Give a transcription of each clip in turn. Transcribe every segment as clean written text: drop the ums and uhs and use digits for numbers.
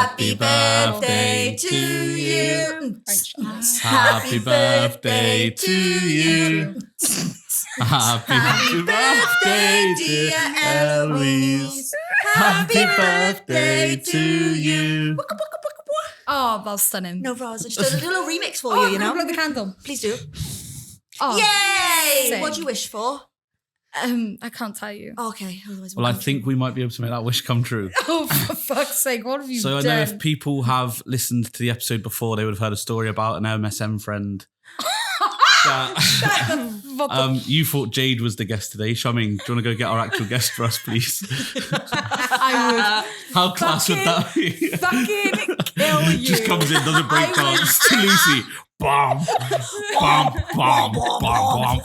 Happy birthday to you. Happy birthday to you. Happy birthday, dear Ellouise. Happy birthday to you. Oh, that's stunning. No, Roz, I just did a little remix for you, you know? Blow the candle. Please do. Oh, Yay! same. What do you wish for? I can't tell you. Okay. Otherwise Well, I think we might be able to make that wish come true. Oh, for fuck's sake, what have you So done? I know if people have listened to the episode before, they would have heard a story about an MSM friend. You thought Jade was the guest today. Shamin, do you want to go get our actual guest for us, please? I How class would that be? would fucking kill you. Just comes in, does a break dance to Lucy. Bam, bam, bam, bam, bam.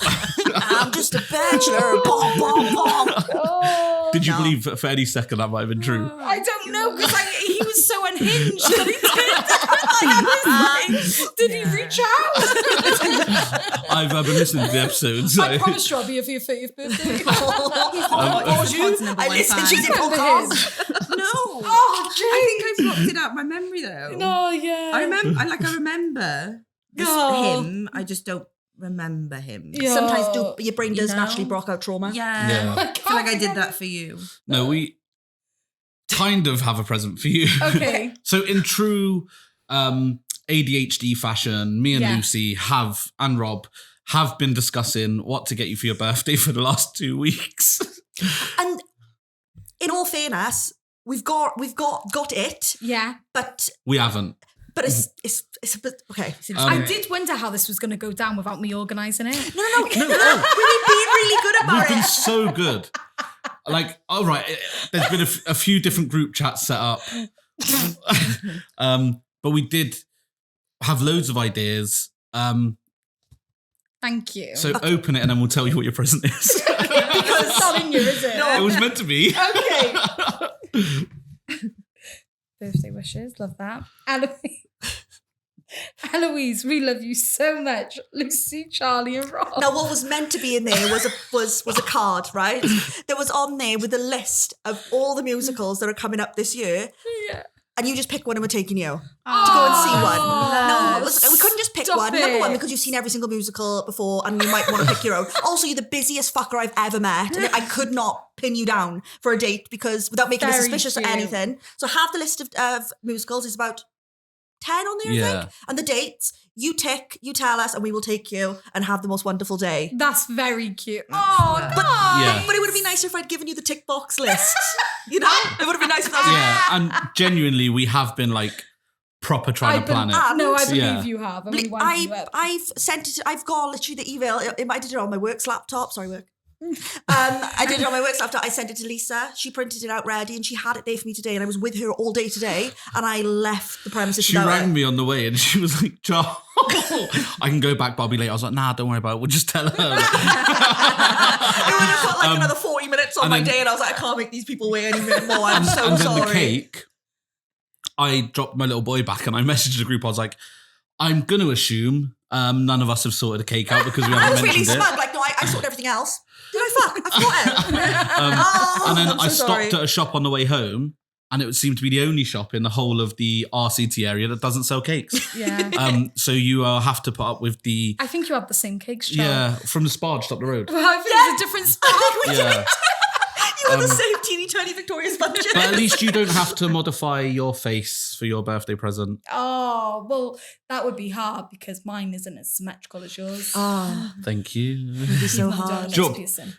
I'm just a bachelor. Bom, bom, bom. Oh, Did you believe for any second that might have been true? I don't know, because he was so unhinged that he did he reach out? I've been listening to the episode. So. I promised you I'll be here for your 30th birthday. I listened to the podcast. No. Oh, Jade. I think I blocked it out of my memory though. No, yeah. I remember this, Oh. him. I just don't remember him. Yeah. Sometimes your brain does You know? naturally block out trauma. Yeah. Yeah. I feel like I did that for you. No, we kind of have a present for you. Okay. So in true ADHD fashion, me and Yeah. Lucy and Rob have been discussing what to get you for your birthday for the last 2 weeks. And in all fairness, we've got it, Yeah. but We haven't. it's a bit okay. I did wonder how this was going to go down without me organising it. No. We've been really good about We've been it. so good. Like, all right, there's been a few different group chats set up. But we did have loads of ideas. Thank you. So open it and then we'll tell you what your present is. Because it's not in you, is it? It was meant to be. Okay. Birthday wishes, love that. Ellouise, we love you so much. Lucy, Charlie, and Rob. Now, what was meant to be in there was a card, right? That was on there with a list of all the musicals that are coming up this year. Yeah. And you just pick one and we're taking you to go and see one. No, we couldn't just pick Stop one. it. Number one, because you've seen every single musical before and you might want to pick your own. Also, you're the busiest fucker I've ever met. And I could not pin you down for a date because without making me Very suspicious cute. or anything. So have the list of musicals. There's about 10 on there, I Yeah. think. And the dates, you tick, you tell us, and we will take you and have the most wonderful day. That's very cute. Oh, Yeah. Yeah. But it would have been nicer if I'd given you the tick box list. You know? It would have been nice if that was Yeah, and genuinely, we have been like proper trying to plan it. No, I believe Yeah. you have. And we wound you up. I've sent it. I've got literally the email. I did it on my work's laptop. Sorry, work. I did it on my work's laptop. I sent it to Lisa. She printed it out ready, and she had it there for me today. And I was with her all day today. And I left the premises. She without rang it. me on the way and she was like, Charles, I can go back, but I'll be late. I was like, nah, don't worry about it. We'll just tell her. It would have put like another 40 minutes on and my then- day, and I was like, I can't make these people wait anymore. I'm so and then sorry. the cake, I dropped my little boy back and I messaged the group. I was like, I'm going to assume none of us have sorted a cake out because we I haven't was really mentioned it. smug. Like, no, I sorted everything else. Did I fuck? I forgot it. And then I'm I so stopped sorry. at a shop on the way home, and it seemed to be the only shop in the whole of the RCT area that doesn't sell cakes. Yeah. So you have to put up with the I think you have the same cakes, Charlie. from the spa just up the road. Well, I think it's a different spot. Yeah, You were the same teeny tiny Victoria Sponges. but at least you don't have to modify your face for your birthday present. Oh, well, that would be hard because mine isn't as symmetrical as yours. Oh, Thank you. it's so I don't hard. know, Sure. it's piercing.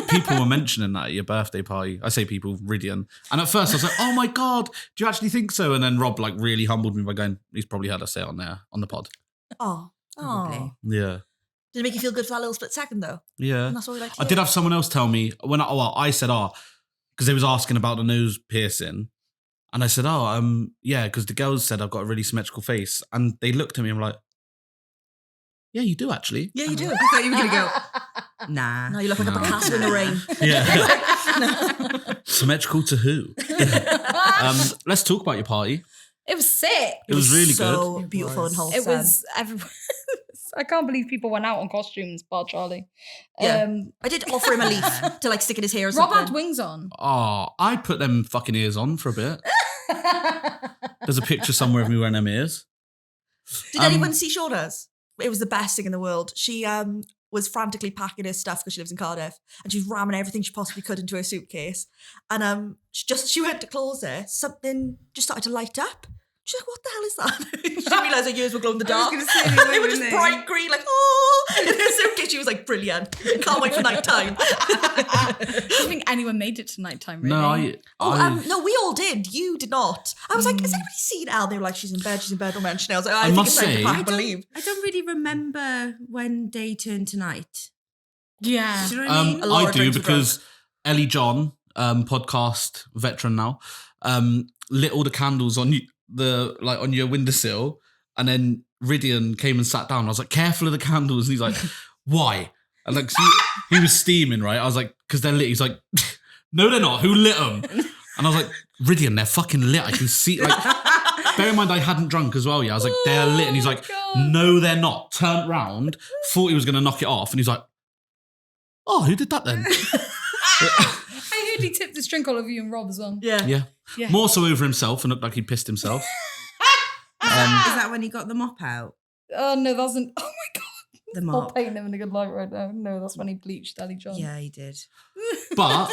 People were mentioning that at your birthday party. I say people, Ridian. And at first I was like, oh my God, do you actually think so? And then Rob like really humbled me by going, he's probably heard us say it on there, on the pod. Oh, Probably. Yeah. Did it make you feel good for that little split second though? Yeah. And that's what we like to I hear. did have someone else tell me when I said, because they was asking about the nose piercing. And I said, yeah, because the girls said I've got a really symmetrical face. And they looked at me and were like, yeah, you do actually. Yeah, you do. I thought you were going to go, nah. No, you look like a No. Picasso in the rain. Yeah. Symmetrical to who? Let's talk about your party. It was sick. It was really so good. beautiful and wholesome. It was everyone. I can't believe people went out on costumes, bar Charlie. Yeah. I did offer him a leaf to like stick in his hair or Rob something. had wings on. Oh, I put them fucking ears on for a bit. There's a picture somewhere of me wearing them ears. Did anyone see Shauna's? It was the best thing in the world. She was frantically packing her stuff because she lives in Cardiff, and she was ramming everything she possibly could into her suitcase. And she went to close it, something just started to light up. She's like, what the hell is that? She didn't realise her ears were glowing in the dark. I was gonna say, They were just bright green, like, oh! In her suitcase, she was like, brilliant. Can't wait for night time. I don't think anyone made it to nighttime, really. No, No, we all did. You did not. I was like, has anybody seen Elle? They were like, she's in bed, don't mention it. I was like, I think must it's time say- to pack and leave. I don't really remember when day turned to night. Yeah. Do you know what I mean? A lot I of do drinks were because Ellie John, podcast veteran now, lit all the candles on on your windowsill, and then Ridian came and sat down. I was like, careful of the candles, and he's like, why? And like he was steaming, right? I was like, because they're lit. He's like, no, they're not. Who lit them? And I was like, Ridian, they're fucking lit. I can see. Like, bear in mind, I hadn't drunk as well. Yeah, I was like, they're lit, and he's like, God. no, they're not. Turned round, thought he was gonna knock it off, and he's like, oh, who did that then? I heard he tipped his drink all over you and Rob as well. Yeah. Yeah. Yeah. More so over himself and looked like he pissed himself. Is that when he got the mop out? Oh, no, that wasn't. Oh, my God. The Not mop. painting him in a good light right now. No, that's when he bleached Ellie John. Yeah, he did. But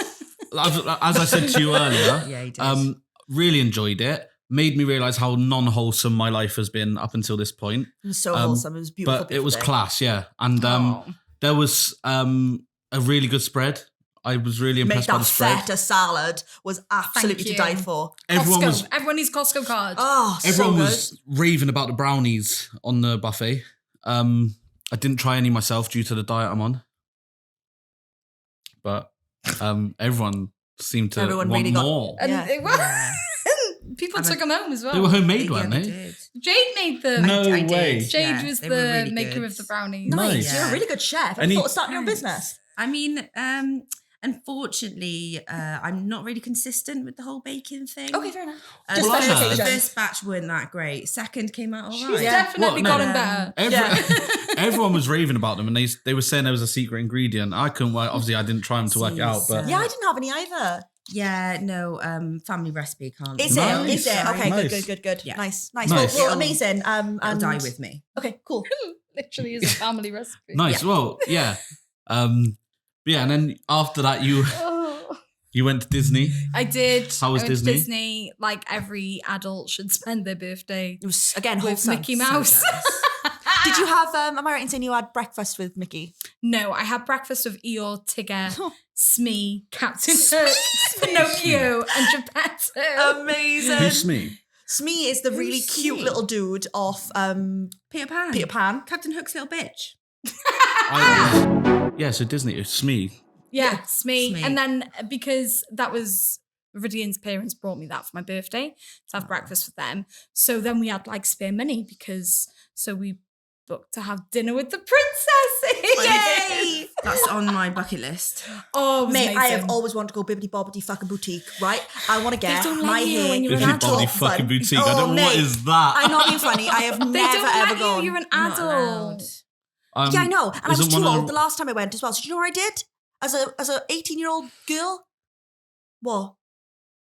as I said to you earlier, Yeah, he did. really enjoyed it. Made me realise how non-wholesome my life has been up until this point. It was so wholesome. It was beautiful. But it was day. class, yeah. And Oh. there was a really good spread. I was really Mate, impressed by that the spread. feta salad was absolutely to you. die for. Everyone needs Costco card. Oh, Everyone so good. was raving about the brownies on the buffet. I didn't try any myself due to the diet I'm on. But everyone seemed to Everyone want really got- more. And Yeah. it was, Yeah. people And took them home as well. They were homemade, Yeah, weren't they they? did. Jade made them. No I did. way. Jade Yeah, was they the were really maker good. of the brownies. Nice. You're a really good chef. I Any- thought of starting your own business. I mean, unfortunately, I'm not really consistent with the whole baking thing. Okay, fair enough. The Just Well, I first, heard- the first batch weren't that great. Second came out all She's right. Yeah. definitely What? gotten No. better. Everyone was raving about them, and they were saying there was a secret ingredient. I couldn't work. Obviously, I didn't try them to work it out, but Yeah, I didn't have any either. Yeah, no, family recipe can't. Is Nice. it? Is it? Okay, Nice. good. Yeah. Nice. Nice. Well, amazing. It'll And die with me. Okay, cool. Literally is a family recipe. nice. Well, yeah, yeah. And then after that, you Oh. went to Disney. I did. How was I went to Disney? Disney, like every adult should spend their birthday It was again with wholesome. Mickey Mouse. So jealous. Did you have? Am I right in saying you had breakfast with Mickey? No, I had breakfast with Eeyore, Tigger, Smee, Captain Hook, Pinocchio, and Geppetto. Amazing. Who's me? Smee is the really Who's cute Smee? little dude off Peter Pan. Peter Pan. Captain Hook's little bitch. Yeah, so Disney. It's me. Yeah, Smee. Smee. And then because that was Ridian's parents brought me that for my birthday to have breakfast with them. So then we had like spare money so we booked to have dinner with the princesses. Yay! That's on my bucket list. Oh, it was Mate, I have amazing. always wanted to go bibbidi bobbidi fucking boutique, right? I want to get don't let my you hair. when you're an Bibbidi adult. bobbidi fucking bun. boutique. I Oh, don't know what mate. is that. I'm not being funny. I have They never don't ever let gone. you. You're an Not allowed. adult. Yeah, I know. And I was isn't too one of old the last time I went as well. So do you know what I did? As a 18-year-old girl? What?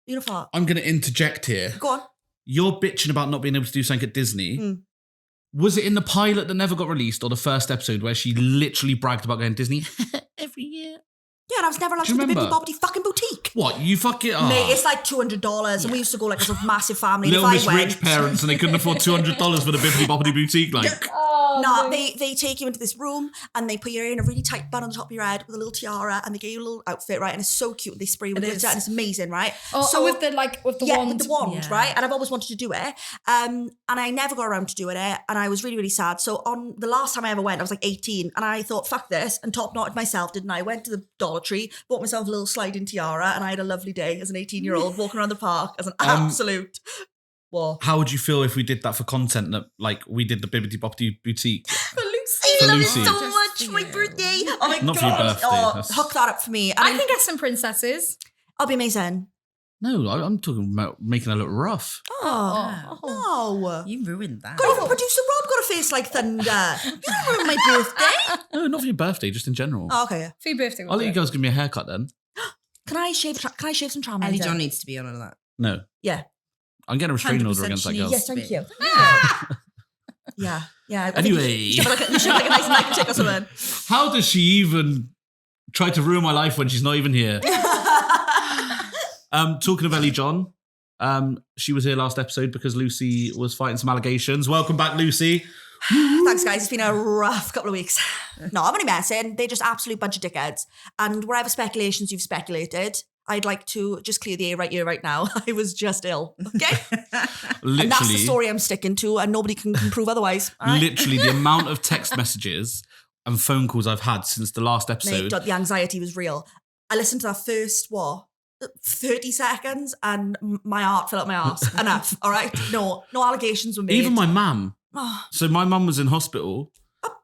You know what? I'm going to interject here. Go on. You're bitching about not being able to do something at Disney. Mm. Was it in the pilot that never got released or the first episode where she literally bragged about going to Disney every year? Yeah, and I was never allowed Do to you go to bibbidi remember? bobbidi fucking boutique. What? You fuck it up. Mate, it's like $200, and we used to go like as a massive family. Little and Miss if I went, Rich parents and they couldn't afford $200 for the Bibbidi Bobbidi Boutique. Like, Oh, Nah, no. they take you into this room and they put you in a really tight bun on the top of your head with a little tiara and they get you a little outfit, right? And it's so cute. They spray you with It glitter is. and it's amazing, right? Oh, so with the wand. with the wand, Yeah. right? And I've always wanted to do it. And I never got around to doing it. And I was really, really sad. So on the last time I ever went, I was like 18 and I thought, fuck this, and top knotted myself, didn't I? Went to the Dollar Tree, bought myself a little sliding tiara, and I had a lovely day as an 18-year-old walking around the park as an absolute what? how would you feel if we did that for content that, like, we did the Bibbidi Bobbidi Boutique? I For love Lucy. it so Just much for for my you. birthday. Oh my Not for your God. birthday, Oh, that's- hook that up for me. And I can get some princesses. I'll be amazing. No, I'm talking about making her look rough. Oh, no. You ruined that. God, even producer Rob got a face like thunder. You don't ruin my birthday. No, not for your birthday, just in general. Oh, okay, yeah. For your birthday. I'll let you girls give me a haircut then. Can I shave some tram Ellie later? John needs to be on all that. No. Yeah. I'm getting a restraining order 100% against that she girl. needs- Yes, thank you. Yeah. Yeah. I think Anyway. you should have like a nice Nike tick or something. How does she even try to ruin my life when she's not even here? Talking of Ellie John, she was here last episode because Lucy was fighting some allegations. Welcome back, Lucy. Thanks, guys. It's been a rough couple of weeks. No, I'm only messing. They're just absolute bunch of dickheads. And whatever speculations you've speculated, I'd like to just clear the air right here, right now. I was just ill. Okay? Literally, And that's the story I'm sticking to, and nobody can prove otherwise. All right? literally the amount of text messages and phone calls I've had since the last episode. Mate, the anxiety was real. I listened to that first, 30 seconds, and my heart fell out my arse. Enough, all right? No allegations were made. Even my mum. Oh. So my mum was in hospital,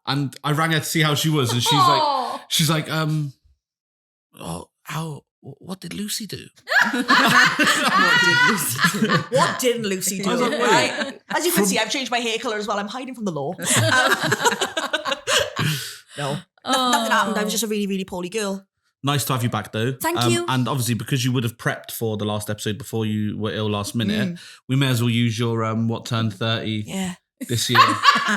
and I rang her to see how she was, and she's like, what did Lucy do? What didn't Lucy do? I was like, wait. Right? As you can see, I've changed my hair colour as well. I'm hiding from the law. No. Nothing happened. I was just a really, really poorly girl. Nice to have you back, though. Thank you. And obviously, because you would have prepped for the last episode before you were ill last minute, we may as well use your what turned 30 Yeah. this year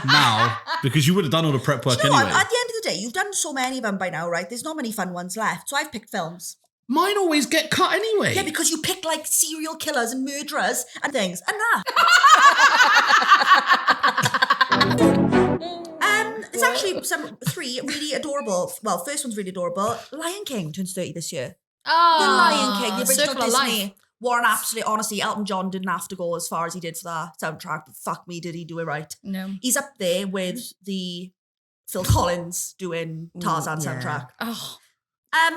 now, because you would have done all the prep work Do you know anyway. what? At the end of the day, you've done so many of them by now, right? There's not many fun ones left. So I've picked films. Mine always get cut anyway. Yeah, because you pick like serial killers and murderers and things. Enough. It's actually three really adorable. Well, first one's really adorable. Lion King turns 30 this year. Oh, The Lion King, the original Circle of Life. Disney. What an absolute, honestly, Elton John didn't have to go as far as he did for that soundtrack, but fuck me, did he do it right. No. He's up there with the Phil Collins doing Tarzan yeah. soundtrack. Oh,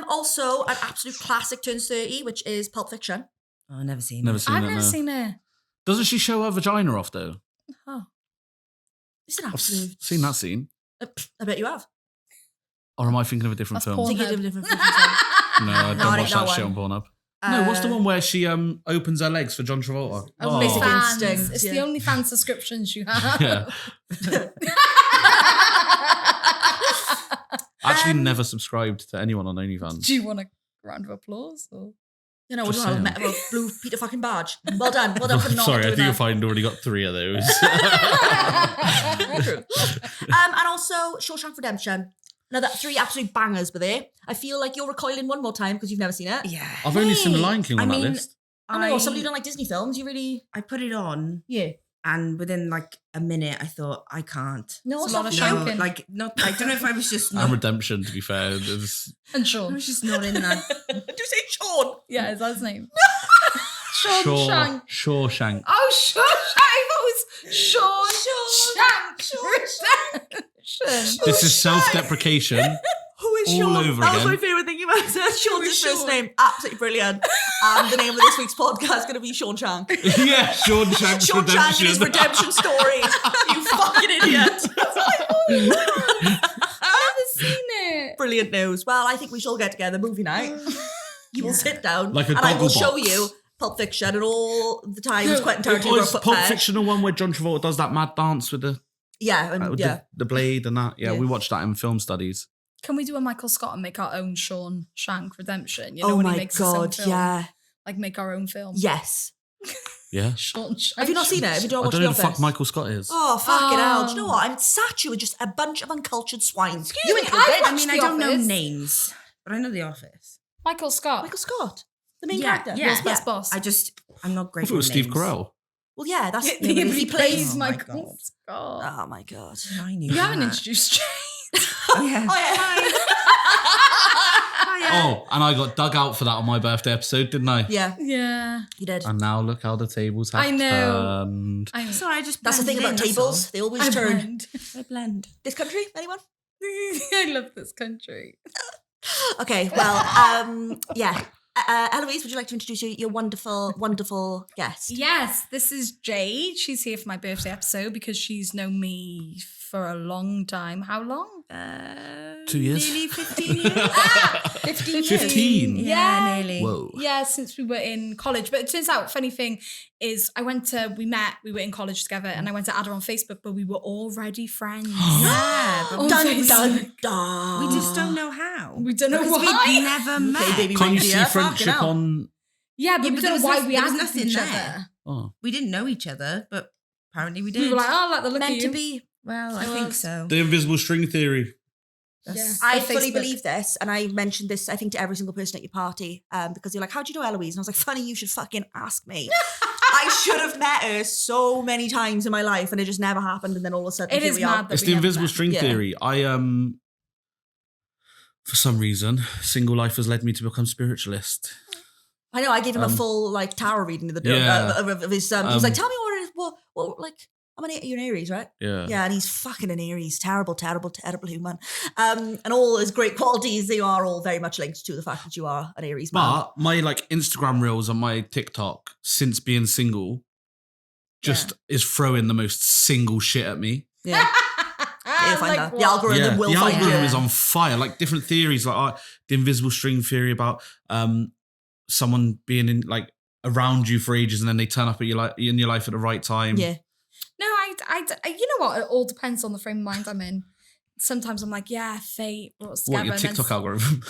Also, an absolute classic turns 30, which is Pulp Fiction. Oh, never seen Never it. seen I've that. never No. seen it. Doesn't she show her vagina off though? Oh, It's an I've absolute... seen that scene. I bet you have. Or am I thinking of a different That's film? I think Pornhub. it's a different film. No, I don't No, I watch think that that shit on one. Pornhub. No, what's the one where she opens her legs for John Travolta? Oh, Basic fans. Instinct, It's yeah. the only fan subscriptions you have. Yeah. Actually, never subscribed to anyone on OnlyFans. Do you want a round of applause? Or? You know, what do Just you want? saying. A blue Peter fucking Barge. Well done. Well done for not Sorry, I doing think you'll that. find already got 3 of those. True. And also Shawshank Redemption. Now that 3 absolute bangers were there. I feel like you're recoiling one more time because you've never seen it. Yeah. I've only seen The Lion King I on that mean, list. I know, somebody who don't like Disney films, you really... I put it on, Yeah. and within like a minute, I thought I can't. No, It's a lot of not show. for you. Joking. like not. I don't know if I was just And not. Redemption, to be fair. It's- And I Shawn. was just not in that. Did you say Shawn? Yeah, is that his name? Shawn Shank. Shawshank. Oh, Shawn Shank. I thought it was Shawn Shank. This is self-deprecation. Who is All Shawn? over That was again. my favourite thing you ever said. Shawn's his first Shawn? name. Absolutely brilliant. The name of this week's podcast is going to be Shawn Shank. Yeah, Shawshank's Shawn Shank and his redemption story. You fucking idiot. I've never seen it. Brilliant news. Well, I think we shall get together movie night. You will sit down Like a and I will goggle show box. you Pulp Fiction and all the times Quentin Or Tarantino is put Pulp there. Fiction the one where John Travolta does that mad dance with the, Yeah, and with yeah. the blade and that? Yeah, Yeah. we watched that in film studies. Can we do a Michael Scott and make our own Shawn Shank Redemption? You know Oh when he my makes his own god, film? yeah. Like make our own film. Yes. Yeah. Shawn Shank. Have you not seen it? Have you I not watched don't know The who the fuck Office? Michael Scott is. Oh, fucking hell. Do you know Oh. what? I'm sat you with just a bunch of uncultured swine. me, You I included. watched I mean, I The don't know Office. names, but I know The Office. Michael Scott. Michael Scott. The main Yeah, character. yeah. World's best boss. I'm not I great thought it was with Steve names. Carell. Well, yeah, that's Yeah, the name of it. he He plays. plays Oh my Michael God. Scott. Oh my god. I knew You haven't that. introduced Jay. Oh, yeah. Oh, yeah. Oh, and I got dug out for that on my birthday episode, didn't I? Yeah, Yeah. you did. And now look how the tables have I know. turned. I Sorry, I just That's the thing blended about in, tables. that's They always I turn. blend. all. I blend. This country? Anyone? I love this country. Okay, well, yeah. Ellouise, would you like to introduce your wonderful, wonderful guest? Yes, this is Jade. She's here for my birthday episode because she's known me for a long time. How long? 2 years. Nearly 15 years. 15 years. 15? Yeah, nearly. Whoa. Yeah, since we were in college. But it turns out, funny thing is, we were in college together, and I went to add her on Facebook, but we were already friends. Yeah, but On Dun, Facebook. dun, dun. we just don't know how. We don't know Because why. we've never met. baby. Can't you see Yeah, fucking friendship hell. on Yeah, but we there don't know was why we there was had nothing each there. other. Oh. We didn't know each other, but apparently we did. We were like, oh, like the look Meant at to you. be. well, I think so. The invisible string theory. That's- I On fully Facebook. believe this, and I mentioned this, I think, to every single person at your party, because you're like, how do you know Ellouise? And I was like, funny, you should fucking ask me. I should have met her so many times in my life, and it just never happened, and then all of a sudden, It here is we are. mad that It's we the never invisible met. string Yeah. theory. For some reason, single life has led me to become spiritualist. I know, I gave him a full, like, tarot reading of, Yeah. of his, he was like, tell me what it is, what, like, you're an Aries, right? Yeah. Yeah, and he's fucking an Aries. Terrible, terrible, terrible human. And all his great qualities, they are all very much linked to the fact that you are an Aries man. But my like Instagram reels on my TikTok since being single just is throwing the most single shit at me. Yeah. You'll find Like that. what? The algorithm will the find algorithm you. is on fire. Like different theories, like the invisible string theory about someone being in like around you for ages and then they turn up at in your life at the right time. Yeah. No, you know what? It all depends on the frame of mind I'm in. Sometimes I'm like, yeah, fate. What's What, your TikTok algorithm?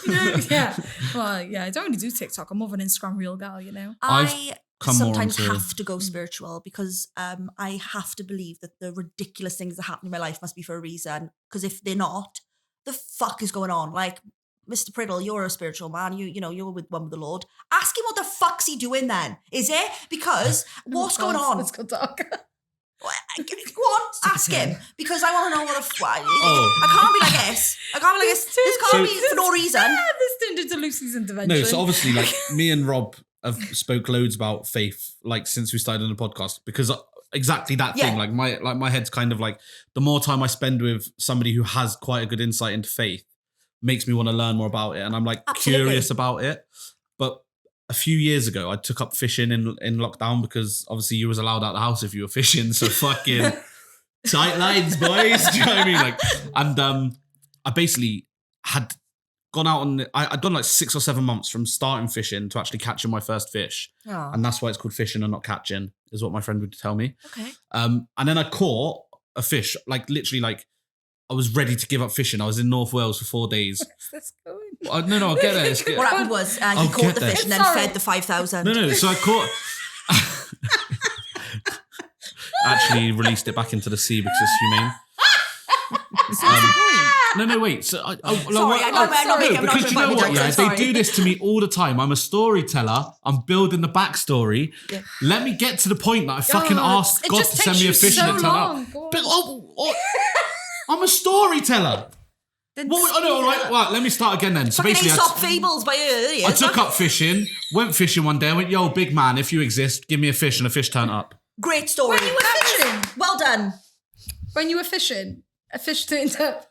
Yeah. Well, yeah, I don't really do TikTok. I'm more of an Instagram reel girl, you know? I come more sometimes onto- have to go spiritual because I have to believe that the ridiculous things that happen in my life must be for a reason. Because if they're not, the fuck is going on? Like, Mr. Priddle, you're a spiritual man. You know, you're with one with the Lord. Ask him what the fuck's he doing then? Is it? Because what's going on? Let's go dark. Go on, ask him. Because I want to know what the fuck. Oh. I can't be like this. I can't be like this. This can't be for no reason. This turned into Lucy's intervention. No, so obviously, like me and Rob have spoke loads about faith, like since we started on the podcast, because exactly that thing. Yeah. Like my head's kind of like the more time I spend with somebody who has quite a good insight into faith, makes me want to learn more about it, and I'm like Absolutely. curious about it. But a few years ago, I took up fishing in lockdown because obviously you was allowed out the house if you were fishing. So fucking tight lines, boys. Do you know what I mean? Like, and I basically had gone out on. I'd done like 6 or 7 months from starting fishing to actually catching my first fish, Oh, and that's why it's called fishing and not catching, is what my friend would tell me. okay. And then I caught a fish, like literally, like I was ready to give up fishing. I was in North Wales for 4 days. Where's this going? No, I'll get there. It's good. What happened was he I'll caught get the there. fish and then Sorry. fed the 5,000. No. So I caught. Actually, released it back into the sea because it's humane. No, wait. So Sorry, I'm not making because you know what? Yeah, sorry. they do this to me all the time. I'm a storyteller. I'm building the backstory. Yeah. Let me get to the point that I fucking asked it God just to send takes me a you fish so and it turned long. up. Go on. But, I'm a storyteller. Then What? No, all right. Well, let me start again then. So Fucking basically, Aesop fables by I took up fishing. Went fishing one day. I went, yo, big man, if you exist, give me a fish, and a fish turned up. Great story. When you were fishing, Well done. when you were fishing, a fish turned up.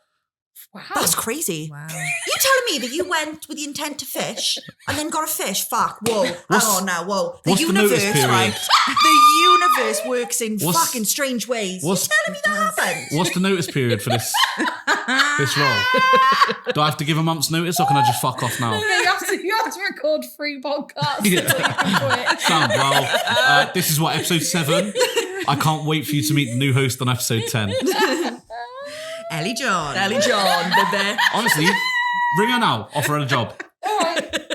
Wow. That's crazy. Wow. You telling me that you went with the intent to fish and then got a fish? Fuck. Whoa. Hang on now. Whoa. The what's the universe, notice period? right? The universe works in What's- fucking strange ways. You what's- telling me that happened? What's the notice period for this role? Do I have to give a month's notice, or can I just fuck off now? You have to record 3 podcasts. Yeah. until you can quit. Sound well. This is what, episode 7. I can't wait for you to meet the new host on episode 10. Ellie John. Ellie John, baby. Honestly, ring her now. Offer her a job.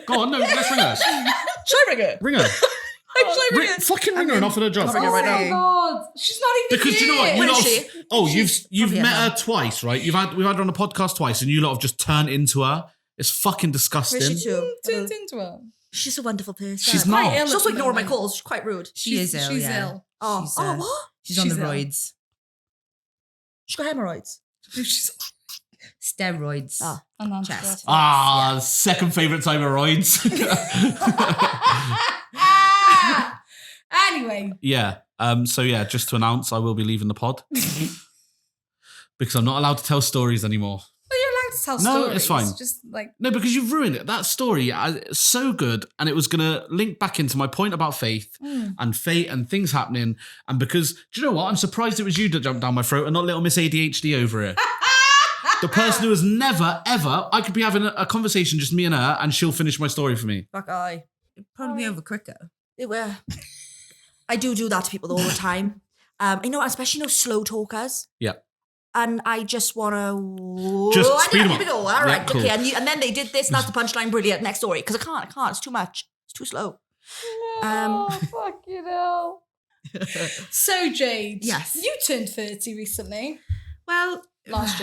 Go on, no, let's ring her. Should I ring her? Ring her. Fucking ring her and offer her a job. ring her right Oh now. God, she's not even Because do you know what? here. You Where is lot she? have- oh, you've probably met at her twice, right? We've had her on a podcast twice, and you lot have just turned into her. It's fucking disgusting. Where's she to? Turned into her. She's a wonderful person. She's Quite not. ill She's at also the ignoring my moment. calls. She's quite rude. She is ill, She's yeah. ill. Oh, She's, what? She's on She's the ill. roids. She's got hemorrhoids. She's Steroids. Ah. and Chest. Second favourite time of roids. Anyway, Yeah. So yeah, just to announce, I will be leaving the pod because I'm not allowed to tell stories anymore. well, you're allowed to tell No, stories. it's fine. Just like No, because you've ruined it. That story is so good, and it was gonna link back into my point about faith and fate and things happening. And because do you know what? I'm surprised it was you that jumped down my throat and not little Miss ADHD over here. The person who has never ever. I could be having a conversation, just me and her, and she'll finish my story for me. Fuck I. It'd probably be over quicker. It were. I do that to people all the time. Especially slow talkers. Yeah. And I just want to... Just speed 'em Here up. we go. All Yeah, right. cool. Okay. And then they did this, and that's the punchline. Brilliant. Next story. Because I can't. It's too much. It's too slow. Fucking hell. So, Jade. Yes. You turned 30 recently. Well, Last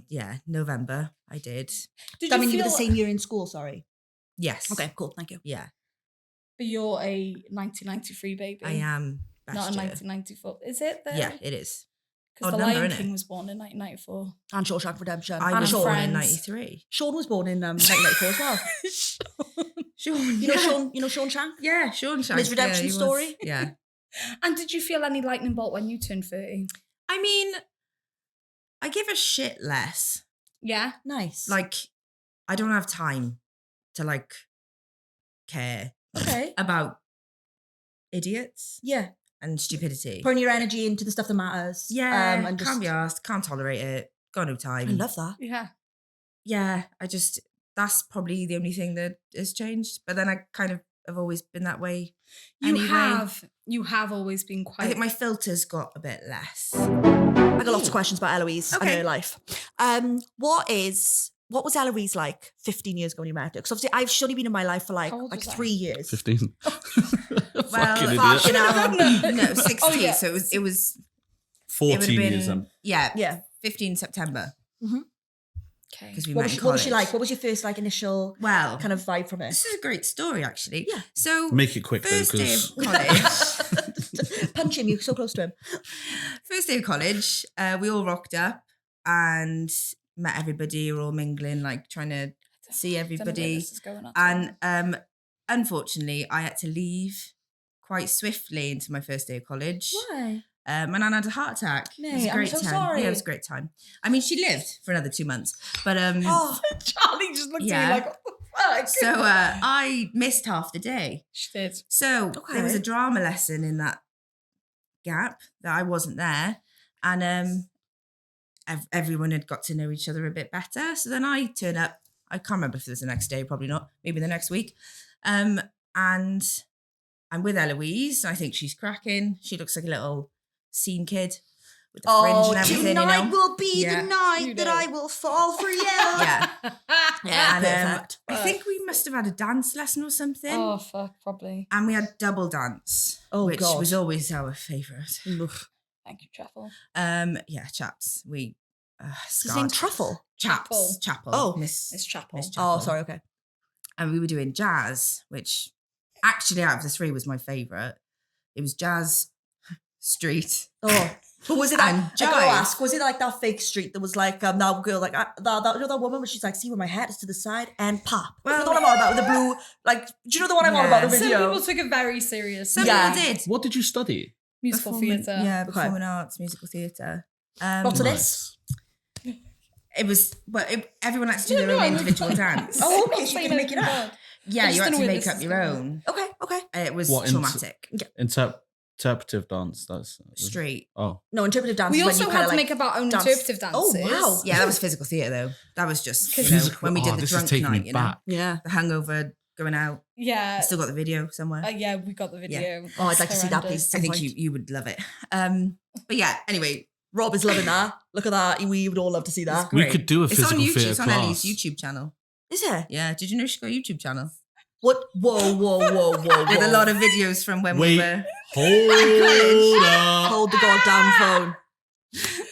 year. November, I did. Did I you mean, you feel were the same year in school, sorry. Yes. Okay, cool, thank you. Yeah, You're a 1993 baby? I am. Not a year. 1994. Is it? Yeah, it is. Because Odd The number, Lion innit? King was born in 1994. And Shawshank Redemption. I and was Shawn. born in Friends. 93. Shawn was born in 1994 as well. Sean, You know Shawn Shank? Yeah, Sean Shank. His redemption he was. story? Yeah. And did you feel any lightning bolt when you turned 30? I mean, I give a shit less. Yeah. Nice. Like, I don't have time to like care okay. about idiots Yeah. and stupidity. Putting your energy into the stuff that matters. Yeah, and just, can't be asked, can't tolerate it, got no time. I love that. Yeah. Yeah, that's probably the only thing that has changed. But then I kind of have always been that way. You have always been quite. I think my filters got a bit less. I got lots of questions about Ellouise and Okay. her life. What was Ellouise like 15 years ago when you met her? Because obviously I've only been in my life for like How old was I? 3 years. 15. Fucking fucking idiot. hell. No, 16. Oh, yeah. So it was it would 14 have years. been yeah, Yeah. 15 September Okay. because we What met was, in what was she college. like? What was your first like initial Well, kind of vibe from her? this is a great story actually. Yeah. So Make it quick though, first day because of college. Punch him, you're so close to him. First day of college, we all rocked up and met everybody. We're all mingling, like trying to see Don't know where everybody. this is going at And all. unfortunately, I had to leave quite swiftly into my first day of college. Why? And I had a heart attack. It was Nay, a I'm great so time. sorry. Yeah, it was a great time. I mean, she lived for another 2 months, but Oh, Charlie just looked yeah. at me like, what the fuck? so I missed half the day. She did. So there was a Okay. drama lesson in that gap that I wasn't there, and everyone had got to know each other a bit better. So then I turn up. I can't remember if it was the next day, probably not. Maybe the next week. And I'm with Ellouise. I think she's cracking. She looks like a little scene kid with the fringe and everything. tonight You know? will be Yeah. the night You that know. I will fall for you. Yeah. Yeah, And perfect. I think we must have had a dance lesson or something. Oh, fuck, probably. And we had double dance, Oh, which God. was always our favourite. Thank you, Truffle. Yeah, chaps. We Is his name scarred. Truffle? Chaps. Chapel. Oh. It's Chapel. Miss Oh, Chapel. sorry, okay. And we were doing jazz, which actually out of the three was my favourite. It was jazz, street. Oh. But was it And that, I gotta jive. ask, was it like that fake street that was like, that girl, like, that you know that woman where she's like, see where my hat is to the side and pop. Well- You know what I'm on about with the blue, like, do you know the one I'm on about, the Yeah. Some video? people took it very serious. Some Yeah. people did. what did you study? Musical Performing- theatre. Yeah, Okay. performing arts, musical theatre. Lots of Nice. this. It was, but everyone had to do their own individual dance. Oh, I'm okay, not so you saying can make it anything up. bad. Yeah, I just you had don't to know where make this up is your going. own. Okay, okay. It was What, traumatic. Interpretive dance. That's Street. Oh, No, interpretive dance We is when also you had kind to of make up our own dance. interpretive Oh, dances. wow. Yeah, that was physical theatre though. That was just you know, physical. when we did Oh, the this drunk is taking night, me you know, back. Yeah. the hangover going out. Yeah. I still got the video somewhere. Yeah, we got the video. Oh, I'd like to see that, Horrendous. please. I think point. you would love it. But yeah, anyway, Rob is loving that. Look at that. We would all love to see that. We great. could do a It's on physical YouTube. theatre It's on Ellie's class. YouTube channel. Is it? Yeah, did you know she's got a YouTube channel What? Whoa. with a lot of videos from when we Wait. were? Hold up. Hold the goddamn phone.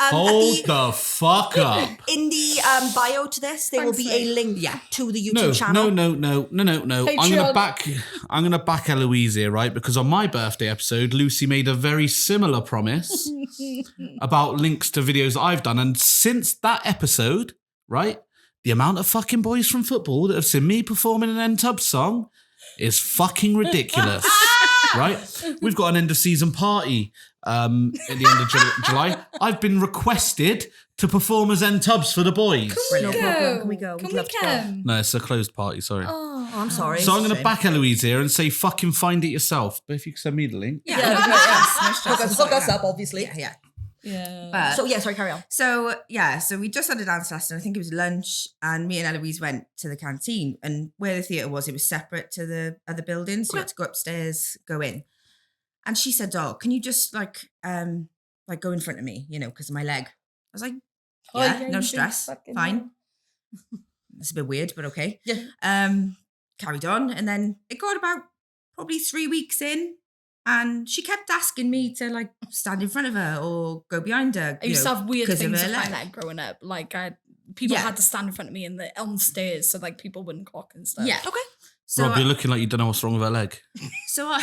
Hold the fuck up. In the bio to this, there will Thanks, be a mate. link Yeah. to the YouTube channel. No. Patreon. I'm gonna back Eloise here, right? Because on my birthday episode, Lucy made a very similar promise about links to videos that I've done. And since that episode, right, the amount of fucking boys from football that have seen me performing an N-Tubz song is fucking ridiculous. Right? We've got an end of season party at the end of July. I've been requested to perform as N-Tubz for the boys. No problem. Can we go? Can We'd we love to go. come? No, it's a closed party, sorry. Oh, I'm sorry. So I'm going to Shame. back Eloise here and say fucking find it yourself. But if you can send me the link. Yeah, Yeah, no stress. hook us up, obviously. Yeah. yeah. But So yeah, sorry, carry on. So we just had a dance lesson. I think it was lunch, and me and Eloise went to the canteen. And where the theatre was, it was separate to the other buildings. So you had to go upstairs, go in. And she said, "Oh, can you just like go in front of me, you know, because of my leg?" I was like, Oh, "Yeah, yeah, no you stress, do fucking fine." It's a bit weird, but okay. Yeah. Carried on, and then it got about probably 3 weeks in, and she kept asking me to like stand in front of her or go behind her. I used to have weird 'cause of things her with my leg. leg growing up. Like people Yeah. had to stand in front of me on stairs so like people wouldn't clock and stuff. Yeah. Okay. So Rob, you're looking like you don't know what's wrong with her leg. So I,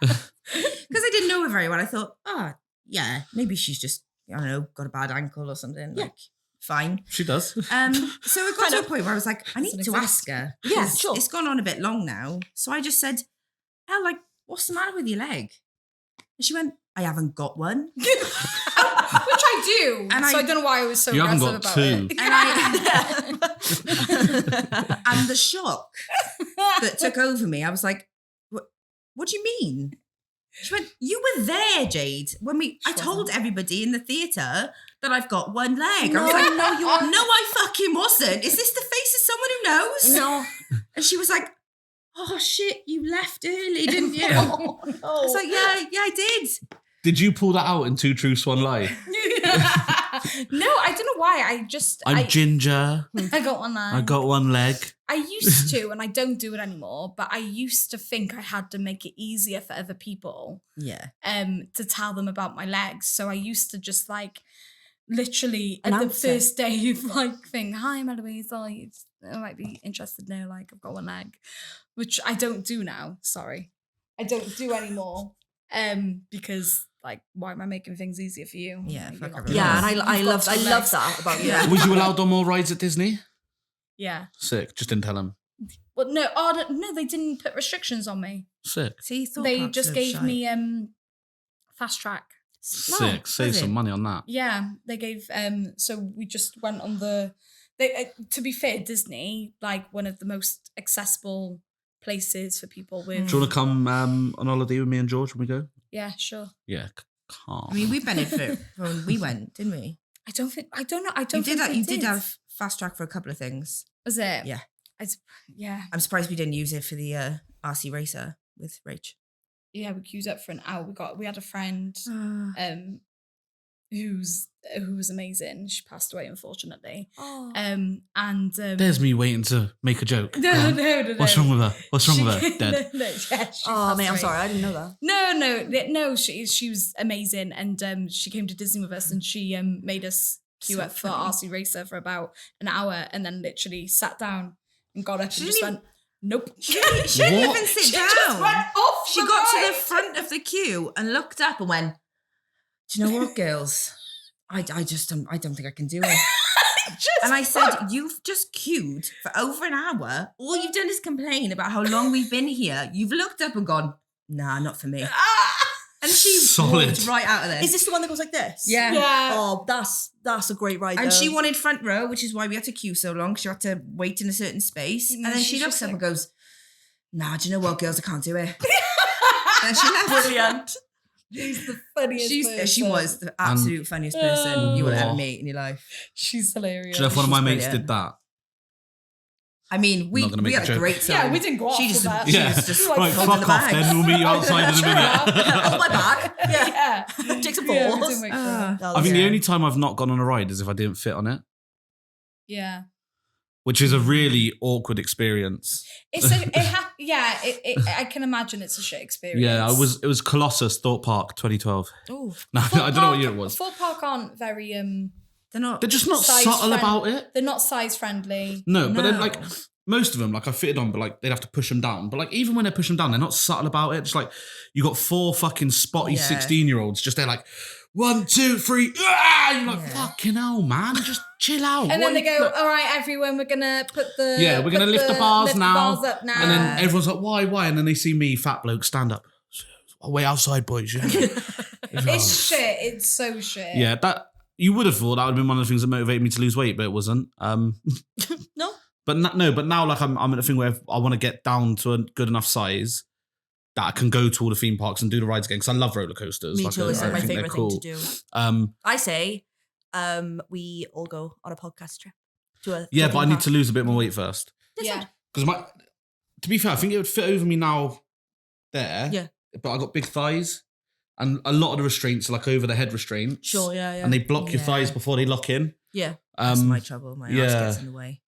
because I didn't know her very well, I thought, oh, yeah, maybe she's just, I don't know, got a bad ankle or something. Yeah. Like, fine. She does. So it got to a point where I was like, I need Doesn't to exist. ask her. Yeah, 'cause sure. It's gone on a bit long now. So I just said, Elle, like, what's the matter with your leg? And she went, I haven't got one. Which I do. And so I- I don't know why I was so You haven't aggressive got about two. it. And the shock that took over me, I was like, what do you mean? She went, you were there, Jade, when I told everybody in the theatre that I've got one leg. I was like, No, you weren't. no, I fucking wasn't. Is this the face of someone who knows? No. And she was like, oh shit, you left early, didn't you? I Oh, no. was like, yeah, I did. Did you pull that out in Two Truths, One Lie? No, I don't know why. I'm ginger. I got one leg. I got one leg. I used to, and I don't do it anymore, but I used to think I had to make it easier for other people Yeah. to tell them about my legs. So I used to just like literally at Announce the it. first day of like thing, hi, I'm Ellouise, I might be interested now, like I've got one leg, which I don't do now. Sorry. I don't do anymore because like, why am I making things easier for you? Yeah, Like, fuck you're not- everyone. Yeah, and You've I got love two I love legs. that about you. Yeah. Was you allowed on more rides at Disney? Yeah. Sick. Just didn't tell him. Well, no, no, they didn't put restrictions on me. Sick. See, thought They parks just look gave shite. me fast track. Sick. Save was some it? money on that. Yeah, they gave so we just went on the to be fair, Disney, like one of the most accessible places for people with Do you want to come on holiday with me and George when we go? yeah, sure. Yeah. Calm. I mean, we benefited when we went, didn't we? I don't know. I You don't did think that. we You did have fast track for a couple of things. Was it? Yeah. Yeah. I'm surprised we didn't use it for the RC racer with Rach. Yeah, we queued up for an hour. We had a friend who was amazing. She passed away unfortunately. Oh. And There's me waiting to make a joke. Go no, on. no. What's wrong with her? What's wrong with her? She- Dead. No, yeah, she Oh, passed mate, I'm away. sorry. I didn't know that. No. She was amazing, and she came to Disney with us, and she made us queue So up for funny. RC Racer for about an hour, and then literally sat down and got up She and just didn't went, nope. She didn't What? even sit She down. just went off. She got to the front of the queue and looked up and went, do you know what, girls? I don't think I can do it. And I said, you've just queued for over an hour. All you've done is complain about how long we've been here. You've looked up and gone, nah, not for me. And she Solid. walked right out of there. Is this the one that goes like this? Yeah. Yeah. Oh, that's a great ride. And though. she wanted front row, which is why we had to queue so long, because you had to wait in a certain space. And And then she's she looks just up like- and goes, nah, do you know what, girls, I can't do it. And she left. Brilliant. She's the funniest She person. was the absolute funniest person you will ever meet in your life. She's hilarious. Do you know if one of my She's mates brilliant. did that? I mean, we Not gonna make had a a joke. great time. Yeah, we didn't go off She with just, that. she Yeah. was just Like, Right, holding fuck the off bags. then. We'll meet you outside in a minute. Hold my bag. Yeah. Yeah. Take some Yeah, we photos. didn't wait for Ah. her. I think the Yeah. only time I've not gone on a ride is if I didn't fit on it, Yeah. which is a really awkward experience. I can imagine it's a shit experience. Yeah, it was Colossus Thought Park 2012. Oh. No, I don't know what year it was. Thought Park aren't very They're not. They're just not Size subtle friend- about it. they're not size friendly. No, but then No. like most of them, like I fitted on, but like they'd have to push them down. But like even when they push them down, they're not subtle about it. Just like you got 4 fucking spotty Yeah. 16-year-olds just they're like 1, 2, 3. Ah! You're like Yeah. fucking hell, man, just chill out. And then What they you- go, all right, everyone, we're gonna put the Yeah, we're gonna lift the bars now. bars up now. And then everyone's like, why? And then they see me, fat bloke, stand up. Wait outside, boys. Yeah. It's shit. It's so shit. Yeah, that you would have thought that would have been one of the things that motivated me to lose weight, but it wasn't. No. But now like I'm at a thing where I want to get down to a good enough size that I can go to all the theme parks and do the rides again because I love roller coasters. Me Like, too. It's I like my think they're favorite cool. thing to do. Um, I say, we all go on a podcast trip to a. yeah, to a but I theme need park. to lose a bit more weight first Yeah. because to be fair, I think it would fit over me now. There, Yeah. But I got big thighs, and a lot of the restraints are like over the head restraints. Sure. Yeah. Yeah. And they block your Yeah. thighs before they lock in. yeah. That's my trouble. My ass yeah. gets in the way.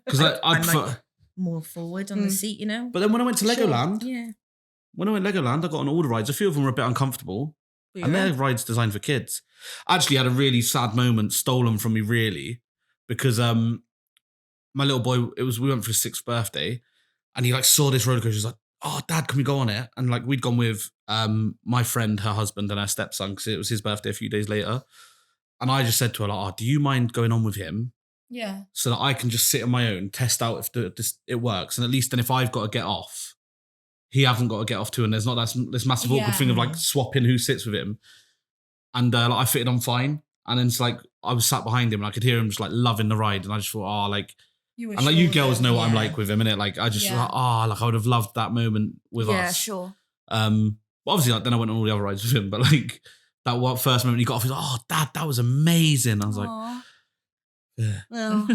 Because I'm like- more forward on the seat, you know. But then when I went to Legoland, Yeah. I got on all the rides. A few of them were a bit uncomfortable. And they're rides designed for kids. I actually had a really sad moment stolen from me, really, because my little boy, we went for his 6th birthday, and he like saw this roller coaster. He was like, "Oh, Dad, can we go on it?" And like we'd gone with my friend, her husband, and her stepson because it was his birthday a few days later. And I just said to her, like, "Oh, do you mind going on with him?" Yeah. So that I can just sit on my own, test out if it works, and at least then if I've got to get off, he hasn't got to get off too, and there's not this massive awkward thing of like swapping who sits with him. And like, I fitted on fine, and then it's like I was sat behind him, and I could hear him just like loving the ride, and I just thought, oh, like, and like you girls know what I'm like with him, innit? Like I just like, like I would have loved that moment with us. Yeah, sure. But obviously, like then I went on all the other rides with him, but like that first moment he got off, he's like, "Oh, Dad, that was amazing." I was like, yeah. Well,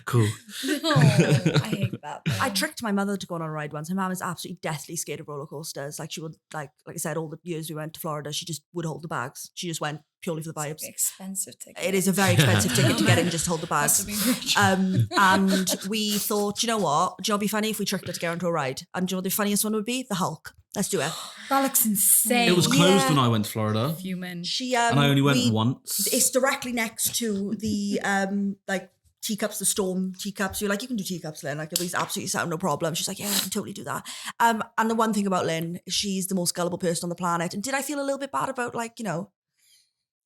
cool. I hate that. I tricked my mother to go on a ride once. Her mum is absolutely deathly scared of roller coasters. Like she would, like I said, all the years we went to Florida, she just would hold the bags. She just went purely for the vibes. It's an expensive ticket. It is a very expensive ticket to get in, just hold the Must bags. have been rich. And we thought, you know what? Do you know what'd be funny if we tricked her to get onto a ride? And do you know what the funniest one would be? The Hulk. Let's do it. That looks insane. It was closed Yeah. when I went to Florida, Human. She and I only went once. It's directly next to the like teacups, the storm teacups. You're like, you can do teacups, Lynn. Like Ellouise absolutely sound no problem. She's like, yeah, I can totally do that. And the one thing about Lynn, she's the most gullible person on the planet. And did I feel a little bit bad about like, you know?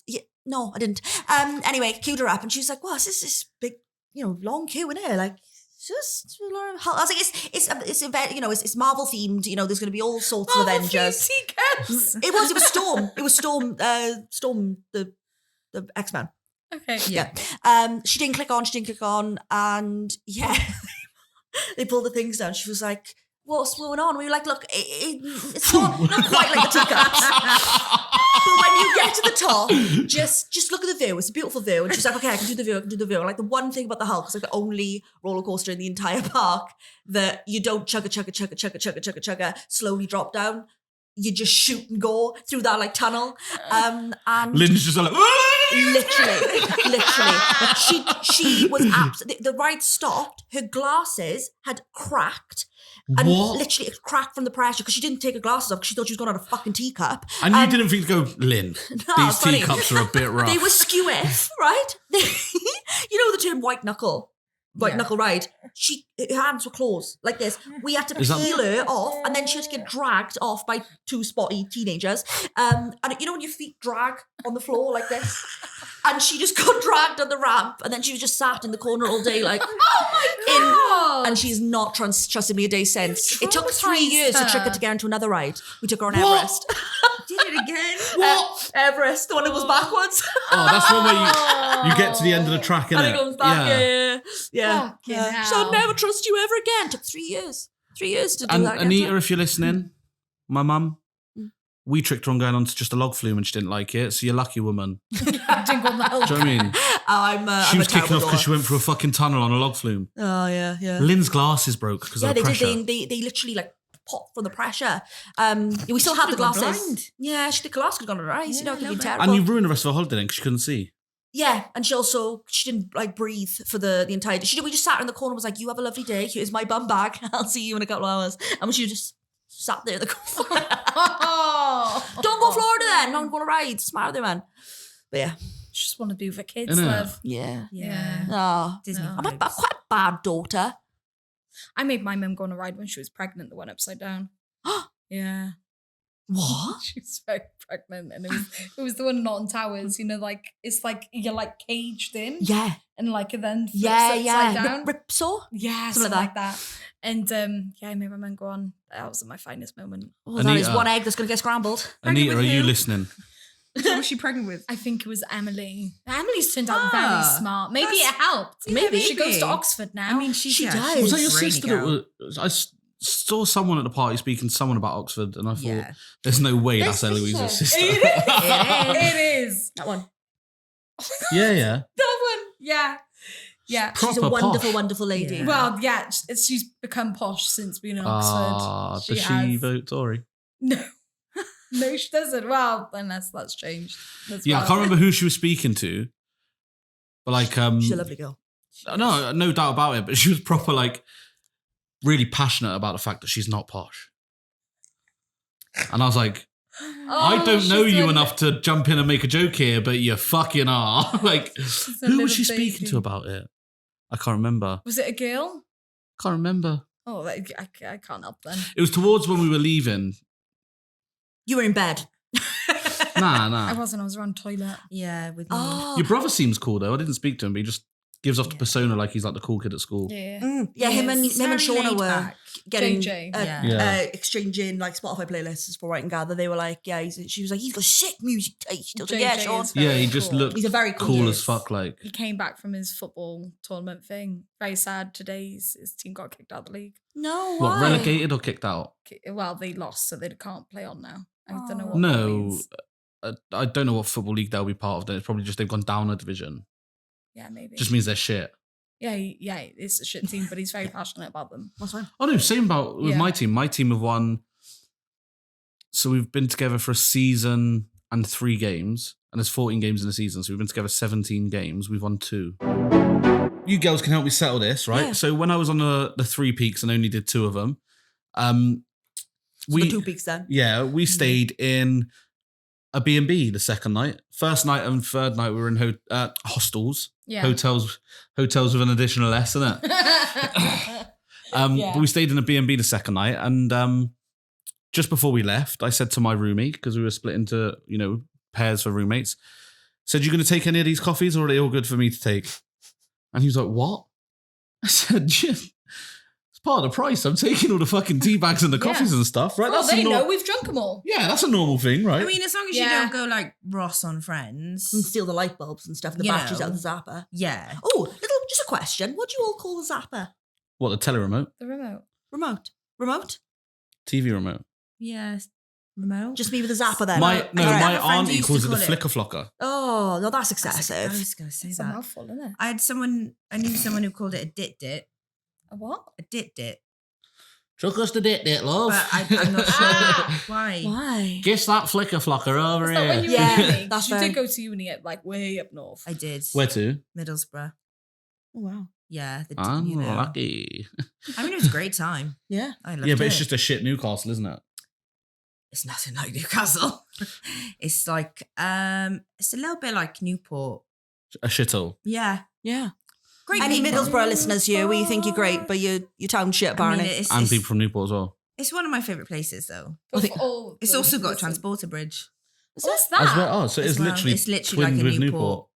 Yeah, no, I didn't. Anyway, queued her up, and she was like, "Wow, this big, you know, long queue in here, like." Just, I was like, it's Marvel themed. You know, there's going to be all sorts of Avengers. It was Storm. It was Storm. Storm, the X-Men. Okay. Yeah. She didn't click on, and yeah, they pulled the things down. She was like, "What's going on?" We were like, "Look, it's not quite like the teacups." But when you get to the top, just look at the view. It's a beautiful view. And she's like, "Okay, I can do the view. Like the one thing about the Hulk is like the only roller coaster in the entire park that you don't chugga, slowly drop down. You just shoot and go through that like tunnel." And Lynn's just like, literally. She was absolutely, the ride stopped. Her glasses had cracked. And what? literally it cracked from the pressure because she didn't take her glasses off because she thought she was going on a fucking teacup. And you didn't think to go, Lynn, these funny. teacups are a bit rough. They were skew-if, right? You know the term white knuckle ride? Her hands were closed like this. We had to peel her off, and then she had to get dragged off by 2 spotty teenagers. And you know when your feet drag on the floor like this? And she just got dragged on the ramp, and then she was just sat in the corner all day like, Oh my God. and she's not trusted me a day since. It took 3 years to trick her to get into another ride. We took her on Everest. Did it again? What? Everest, the one that was backwards. Oh, that's one where you get to the end of the track, innit? And it goes back, yeah. Fucking Yeah. So hell. I'll never trust you ever again. Took 3 years. 3 years to do And that. Anita, if you're listening, my mum, we tricked her on going on to just a log flume and she didn't like it. So you're lucky, woman. Do you know what I mean? I'm was a kicking terrible off because she daughter. went through a fucking tunnel on a log flume. Oh, yeah. Lynn's glasses broke because Yeah, of the they pressure. did. They literally like popped from the pressure. We still have the Should've gone glasses. blind. Yeah, the glass could have gone on her eyes. Yeah, You know, it could have been no terrible. And you ruined the rest of her holiday then because she couldn't see. Yeah, and she didn't like breathe for the entire day. We just sat her in the corner and was like, "You have a lovely day. Here's my bum bag. I'll see you in a couple of hours." And she just sat there in the corner. Don't go Florida then. Don't go on rides. Smart there, man. But yeah. Just want to be with the kids, Innit? love. Yeah. Yeah. Oh, Disney. No. I'm quite a bad daughter. I made my mum go on a ride when she was pregnant, the one upside down. Yeah. What? She was very pregnant, and it was the one not in towers, you know, like it's like you're like caged in. Yeah. And like it then flips Yeah, upside yeah. down. Ripsaw? Yeah, Something something like like that. And I made my mum go on. That was my finest moment. Oh, that is Anita. one egg that's going to get scrambled. Anita, with are you who? listening? Who was she pregnant with? I think it was Emily. Emily's turned out very smart. Maybe it helped. Maybe. She goes to Oxford now. I mean, She does. she's Was that your a brainy sister? girl. Saw someone at the party speaking to someone about Oxford, and I thought, Yeah. there's no way that's Elouise's sister. it is. That one. Yeah. That one. Yeah. Yeah. Proper She's a wonderful, posh. wonderful lady. Yeah. Well, yeah, she's become posh since being in Oxford. Does she vote Tory? No. No, she doesn't. Well, unless that's changed. Yeah, I can't remember who she was speaking to, but like, She's a lovely girl. no doubt about it. But she was proper like, really passionate about the fact that she's not posh. And I was like, I don't know you enough to jump in and make a joke here, but you fucking are. Like, who was she speaking to about it? I can't remember. Was it a girl? Can't remember. Oh, I can't help then. It was towards when we were leaving. You were in bed. Nah. I wasn't. I was around toilet. Yeah, with me. Oh. Your brother seems cool though. I didn't speak to him, but he just gives off the Yeah. persona like he's like the cool kid at school. Yeah. Yeah, him and Very Shauna laid were back. getting JJ. exchanging like Spotify playlists for Write and Gather. They were like, she was like, he's got sick music taste. I was like, yeah, JJ Shawn. is very Yeah, he just cool. looked He's a very cool cool kid. as fuck. Like, He came back from his football tournament thing. Very sad today. His team got kicked out of the league. No, what, why? relegated or kicked out? Well, they lost, so they can't play on now. I don't know what that No, means. I don't know what football league they'll be part of. Then it's probably just they've gone down a division. Yeah, maybe. Just means they're shit. Yeah, it's a shit team, but he's very passionate about them. That's fine. Oh no, same about with Yeah. my team. My team have won. So we've been together for a season and 3 games, and there's 14 games in the season. So we've been together 17 games. We've won 2. You girls can help me settle this, right? Yeah. So when I was on the 3 peaks and only did 2 of them, So the 2 peaks then. yeah, we stayed in a B&B the second night. First night and third night we were in hostels, Yeah. hotels with an additional S in it. Yeah. But we stayed in a B&B the second night, and just before we left, I said to my roomie, because we were split into, pairs for roommates, said, you going to take any of these coffees or are they all good for me to take? And he was like, what? I said, it's part of the price. I'm taking all the fucking tea bags and the coffees and stuff, right? Well, That's they a know we've drunk them all. Yeah, that's a normal thing, right? I mean, as long as you Yeah. don't go like Ross on Friends. And steal the light bulbs and stuff and the You batteries know. out of the zapper. Yeah. Oh, just a question. What do you all call the zapper? What, the teleremote? The remote. Remote? TV remote. Yeah. Remote. Just me with the zapper then. My Alright. Alright. have a friend auntie who used to calls it the call it- flicker flocker. Oh, no, that's I excessive. was going to say It's a that. mouthful, isn't it? I knew someone who called it a dit. A what? A dit. Chuck us the dit, love. But I'm not sure why. Why? Kiss that flicker flocker over Is that when here. you were Yeah, in uni? that's You very- did go to uni at like way up north. I did. Where to? Middlesbrough. Oh, wow. Yeah. I'm you know. lucky. I mean, it was a great time. Yeah. I loved Yeah, it. but it's just a shit Newcastle, isn't it? It's nothing like Newcastle. It's like, it's a little bit like Newport. A shithole. Yeah. Yeah. Great Any people. Middlesbrough listeners here, we think you're great, but you town shit, I mean, apparently. it's, And it's, people from Newport as well. it's one of my favourite places, though. But think- for all It's the also got a listen- transporter bridge. What's As that? well. Oh, so as it's well. literally It's literally like twinned a with Newport. Newport.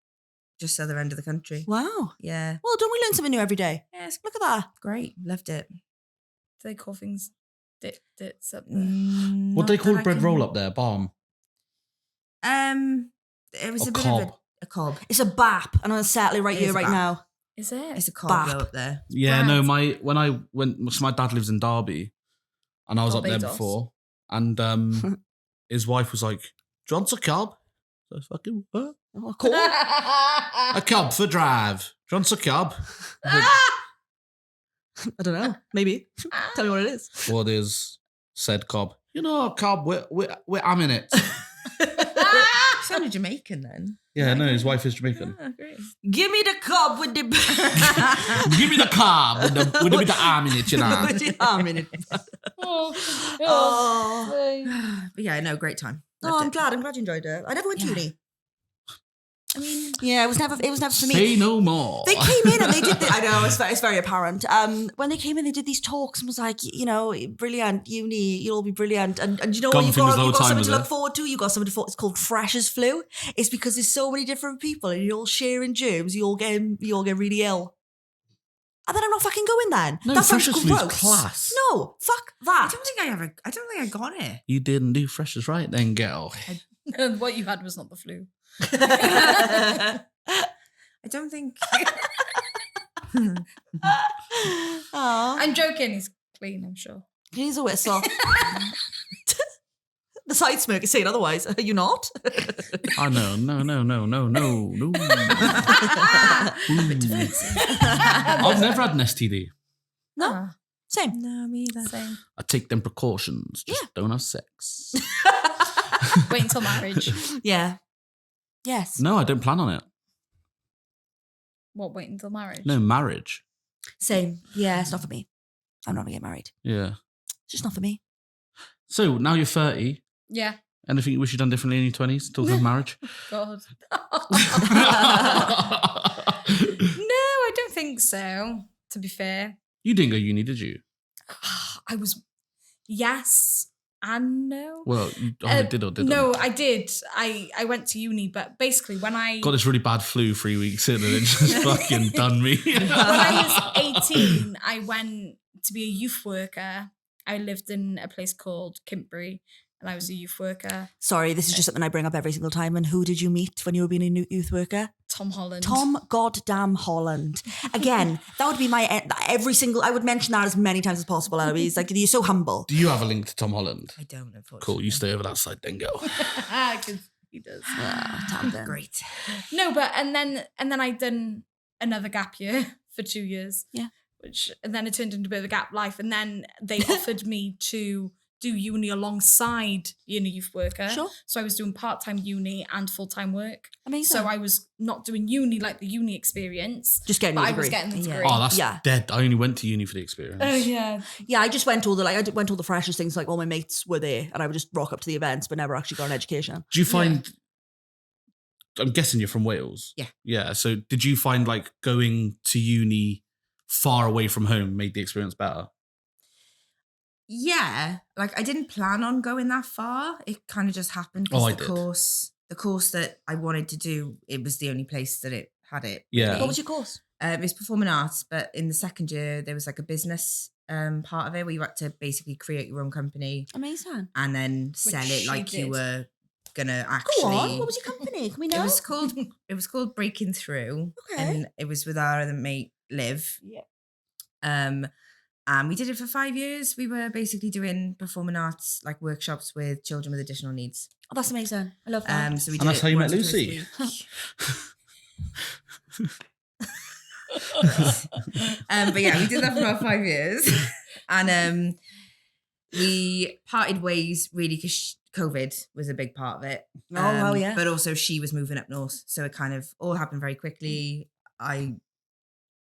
Just other end of the country. Wow. Yeah. Well, don't we learn something new every day? Yeah, it's Look at that. great. Loved it. Do they call things dits up there? What do they call bread roll up there? Balm. It was A a bit cob. of a cob. It's a bap, and I'm certainly right It here, is a right bap. now. Is it? It's a cob Bap. though up there. Yeah, Right. no, when I went, so my dad lives in Derby, and I was up there Barbados. before, and his wife was like, "Do you want a cab?" So I fucking what? Oh, cool. A cab for drive. Do you want a cab? I don't know. Maybe. Tell me what it is. What is said cob? You know, a cab with I'm in it. Sounded Jamaican then. Yeah, no, his wife is Jamaican. Ah, great. Give me the cob with the Give me the cob with the arm in it, you know. with the arm in it. Oh, Oh. But yeah, no, great time. Oh, Loved I'm it. glad. I'm glad you enjoyed it. I never went to Yeah. uni. I mean, Yeah, it was never for me. Say no more. They came in and they did. I know it's very apparent. When they came in, they did these talks and was like, brilliant uni, you'll all be brilliant, and you know Gum what, you've fingers got, the you've whole got time, something was to it? look forward to. You've got something to forward. It's called Freshers Flu. It's because there's so many different people and you're all sharing germs. You all get really ill. And then I'm not fucking going then. No, that sounds Freshers Flu's gross. class. No, fuck I that. don't think I got it. You didn't do freshers right then, girl. What you had was not the flu. I don't think. Aw. I'm joking. He's clean, I'm sure. Here's a whistle. The side smoke is saying otherwise. Are you not? Oh, no. I've never had an STD. No. Ah, Same. No, me either. same. I take them precautions. Just don't have sex. Wait until marriage. Yeah. Yes. No, I don't plan on it. What, wait until marriage? No, marriage. Same. Yeah, it's not for me. I'm not going to get married. Yeah. It's just not for me. So now you're 30. Yeah. Anything you wish you'd done differently in your 20s? Talking of marriage? God. No, I don't think so, to be fair. You didn't go uni, did you? I was, yes and no. Well, you either did or didn't. No, I did. I went to uni, but basically when I... Got this really bad flu 3 weeks in and it just fucking done me. when I was 18, I went to be a youth worker. I lived in a place called Kintbury and I was a youth worker. Sorry, this is just something I bring up every single time. And who did you meet when you were being a youth worker? Tom Holland. Tom goddamn Holland. Again, that would be my I would mention that as many times as possible, Ellouise. Like, you're so humble. Do you have a link to Tom Holland? I don't, unfortunately. Cool, you stay over that side then, go. Because he does. Tamden. Great. No, but and then I done another gap year for 2 years. Yeah. And then it turned into a bit of a gap life. And then they offered me to do uni alongside being a youth worker. Sure. So I was doing part-time uni and full-time work. Amazing. So I was not doing uni like the uni experience. Just getting but your I was degree. getting the Yeah. degree. Oh, that's Yeah. dead. I only went to uni for the experience. Oh, yeah. Yeah, I just went all the freshest things. Like, all my mates were there, and I would just rock up to the events, but never actually got an education. Do you find... I'm guessing you're from Wales. Yeah. Yeah, so did you find like going to uni far away from home made the experience better? Yeah, like I didn't plan on going that far. It kind of just happened Oh, I because did. the course that I wanted to do, it was the only place that it had it. Yeah. really. What was your course? It was performing arts, but in the second year there was like a business part of it where you had to basically create your own company Amazing. and then sell it she like you did. were gonna Go actually. on. What was your company? Can we know? It was called Breaking Through, Okay. and it was with our other mate Liv. Yeah. And we did it for 5 years. We were basically doing performing arts like workshops with children with additional needs. Oh, that's amazing. I love that. So we And did that's it how you met once or twice a Lucy? week. But yeah, we did that for about 5 years, and we parted ways really because COVID was a big part of it. Oh, wow, yeah. But also she was moving up north, so it kind of all happened very quickly.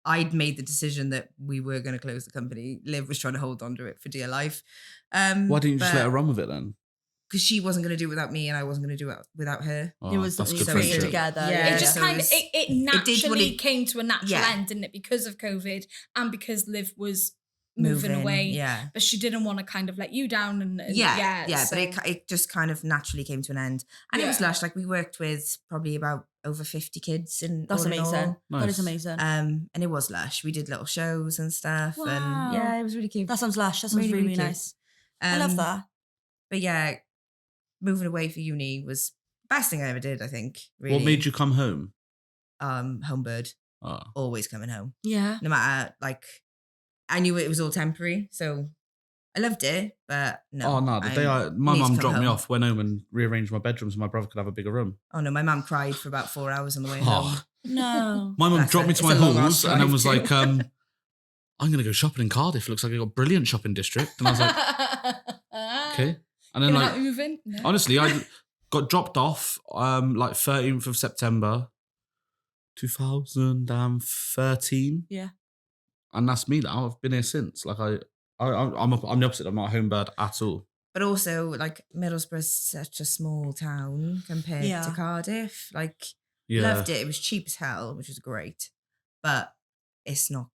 I'd made the decision that we were going to close the company. Liv was trying to hold on to it for dear life. Why didn't you just let her run with it then? Because she wasn't going to do it without me, and I wasn't going to do it without her. Oh, it was that's something good you created friendship. together. Yeah. It just so kind of, it was- it did what naturally it- came to a natural Yeah. end, didn't it? Because of COVID and because Liv was moving away. Yeah. But she didn't want to kind of let you down. And Yeah. so- But it just kind of naturally came to an end. And it was Yeah. lush. Like we worked with probably about over 50 kids. That's all in all. amazing. That Nice. is amazing. And it was lush. We did little shows and stuff. Wow. And yeah, it was really cute. That sounds lush. That sounds Really, really, really really cute. nice. I love that. But yeah, moving away for uni was the best thing I ever did, I think. Really. What made you come home? Homebird. Oh. Always coming home. Yeah. No matter, like, I knew it was all temporary. So I loved it, but no. Oh no! The day my need to mum come dropped me home. off, went home and rearranged my bedroom so my brother could have a bigger room. Oh no, my mum cried for about 4 hours on the way home. Oh, No. my mum Bless dropped her. me to It's my a long halls ass and then drive was too. like, "I'm going to go shopping in Cardiff. Looks like I got a brilliant shopping district." And I was like, "Okay." And then Can I like, help you move in? No. honestly, I got dropped off like 13th of September, 2013. Yeah. And that's me now. I've been here since. Like I'm the opposite. I'm not a home bird at all. But also, like, Middlesbrough's such a small town compared Yeah. to Cardiff. Like, Yeah. loved it. It was cheap as hell, which was great. But it's not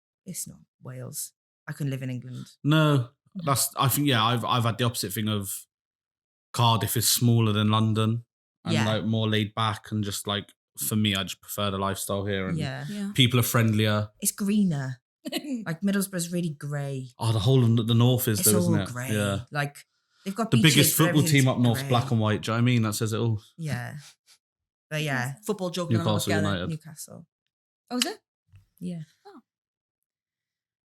Wales. I couldn't live in England. No, I think I've had the opposite thing of Cardiff is smaller than London and Yeah. like more laid back and just like for me I just prefer the lifestyle here and Yeah. Yeah. people are friendlier. It's greener. Like, Middlesbrough's really grey. Oh, the whole of the north is It's though, all isn't it? grey. Yeah. Like, they've got The beaches, biggest but football team everything's up north, grey. black and white. Do you know what I mean? That says it all. Yeah. But yeah, Football joke. and I'm all Newcastle together. United. Newcastle. Oh, is it? Yeah. Oh.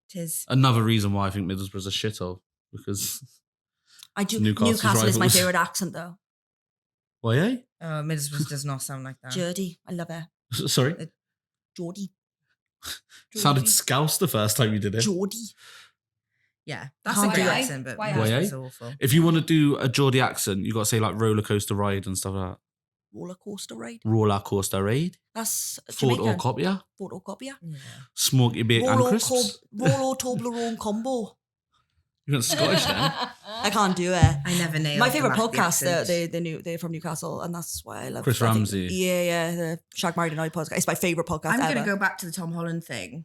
Tis. Another reason why I think Middlesbrough's a shithole because I do. Newcastle's Newcastle is my rivals. favourite accent, though. why? Middlesbrough does not sound like that. Geordie. I love it. Sorry, Geordie. sounded scouse the first time you did it. Geordie. Yeah, that's Can't a good do it. accent, but Why? Middlesbrough's awful. If you want to do a Geordie accent, you got to say like roller coaster ride and stuff like that. Roller coaster ride. Roller coaster ride. That's Fort Jamaican. or copia. Fort or copia. Yeah. Smoky bacon Rolo crisps. Toblerone combo. You went Scottish then? I can't do it. I never nailed My the favourite Matthew podcast, accent. they're from Newcastle, and that's why I love Chris I think- Ramsey. Yeah, the Shank, Married and I podcast. It's my favourite podcast I'm ever. going to go back to the Tom Holland thing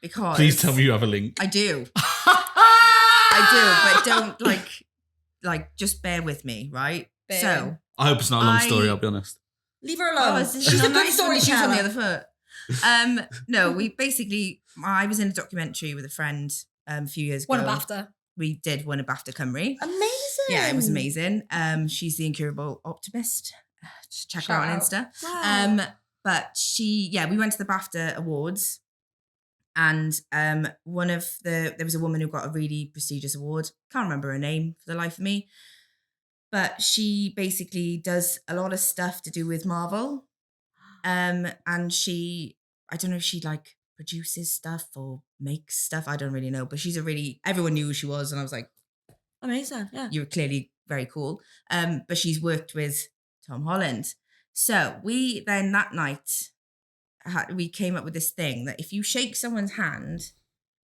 because Please tell me you have a link. I do. I do, but don't like just bear with me, right? Bear So I hope it's not a long story, I'll be honest. Leave her alone. she's a good She's on the storyteller. other foot. No, I was in a documentary with a friend a few years ago. One of BAFTA. We did win a BAFTA Cymru. Amazing. Yeah, it was amazing. She's the incurable optimist. Just check her out on Insta. Wow. But we went to the BAFTA Awards, and there was a woman who got a really prestigious award. Can't remember her name for the life of me, but she basically does a lot of stuff to do with Marvel, and I don't know if she like produces stuff or makes stuff. I don't really know, but everyone knew who she was, and I was like, Amazing. Yeah. you're clearly very cool. But she's worked with Tom Holland. So we then that night, we came up with this thing that if you shake someone's hand,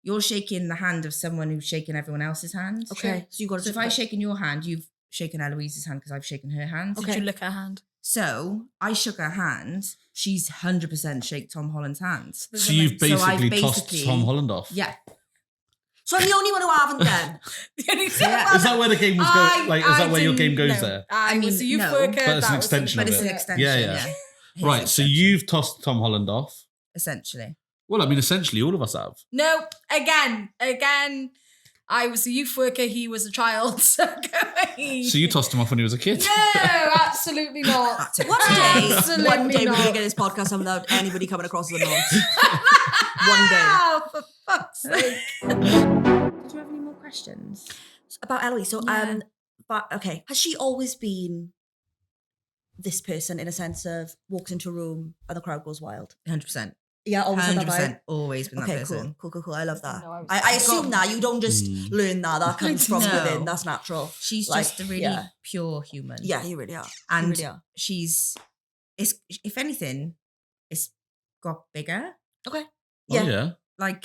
you're shaking the hand of someone who's shaking everyone else's hand. Okay. So you got to. So if I've shaken your hand, you've shaken Elouise's hand because I've shaken her hand. Did you lick her hand? So I shook her hand. She's 100% shake Tom Holland's hand. So you've basically tossed Tom Holland off. Yeah. So I'm the only one who haven't then. Is that where the game was going? Like, is that where your game goes there? I mean, was a youth no. worker. But it's an extension But of it's it. an extension. Yeah. His Right, so extension, you've tossed Tom Holland off. essentially. Well, I mean, essentially, all of us have. No, again. I was a youth worker. He was a child. So So you tossed him off when he was a kid? No, absolutely not. One day Absolutely we're going to not. get this podcast on without anybody coming across as a nonce. One day. Oh, for fuck's sake. Did you have any more questions? About Ellouise. So, Yeah. but okay. Has she always been this person in a sense of walks into a room and the crowd goes wild? 100%. Yeah, always had that vibe. 100% always been that Okay, person. cool. I love that. No, I was- I assume that you don't just learn that. That comes from No. within. That's natural. She's Like, just a really yeah. pure human. Yeah, you really are. And you really are. if anything, it's got bigger. Okay. Oh, yeah. Like,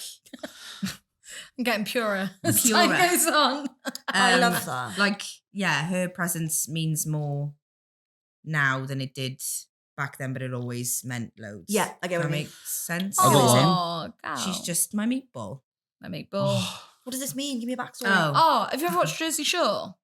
I'm getting purer as Purer. time goes on. I love that. Like, yeah, her presence means more now than it did back then, but it always meant loads. Yeah, I get what That you mean. makes sense. I got one. Oh, God. She's just my meatball. my meatball. What does this mean? Give me a backstory. Oh, have you ever watched Jersey Shore?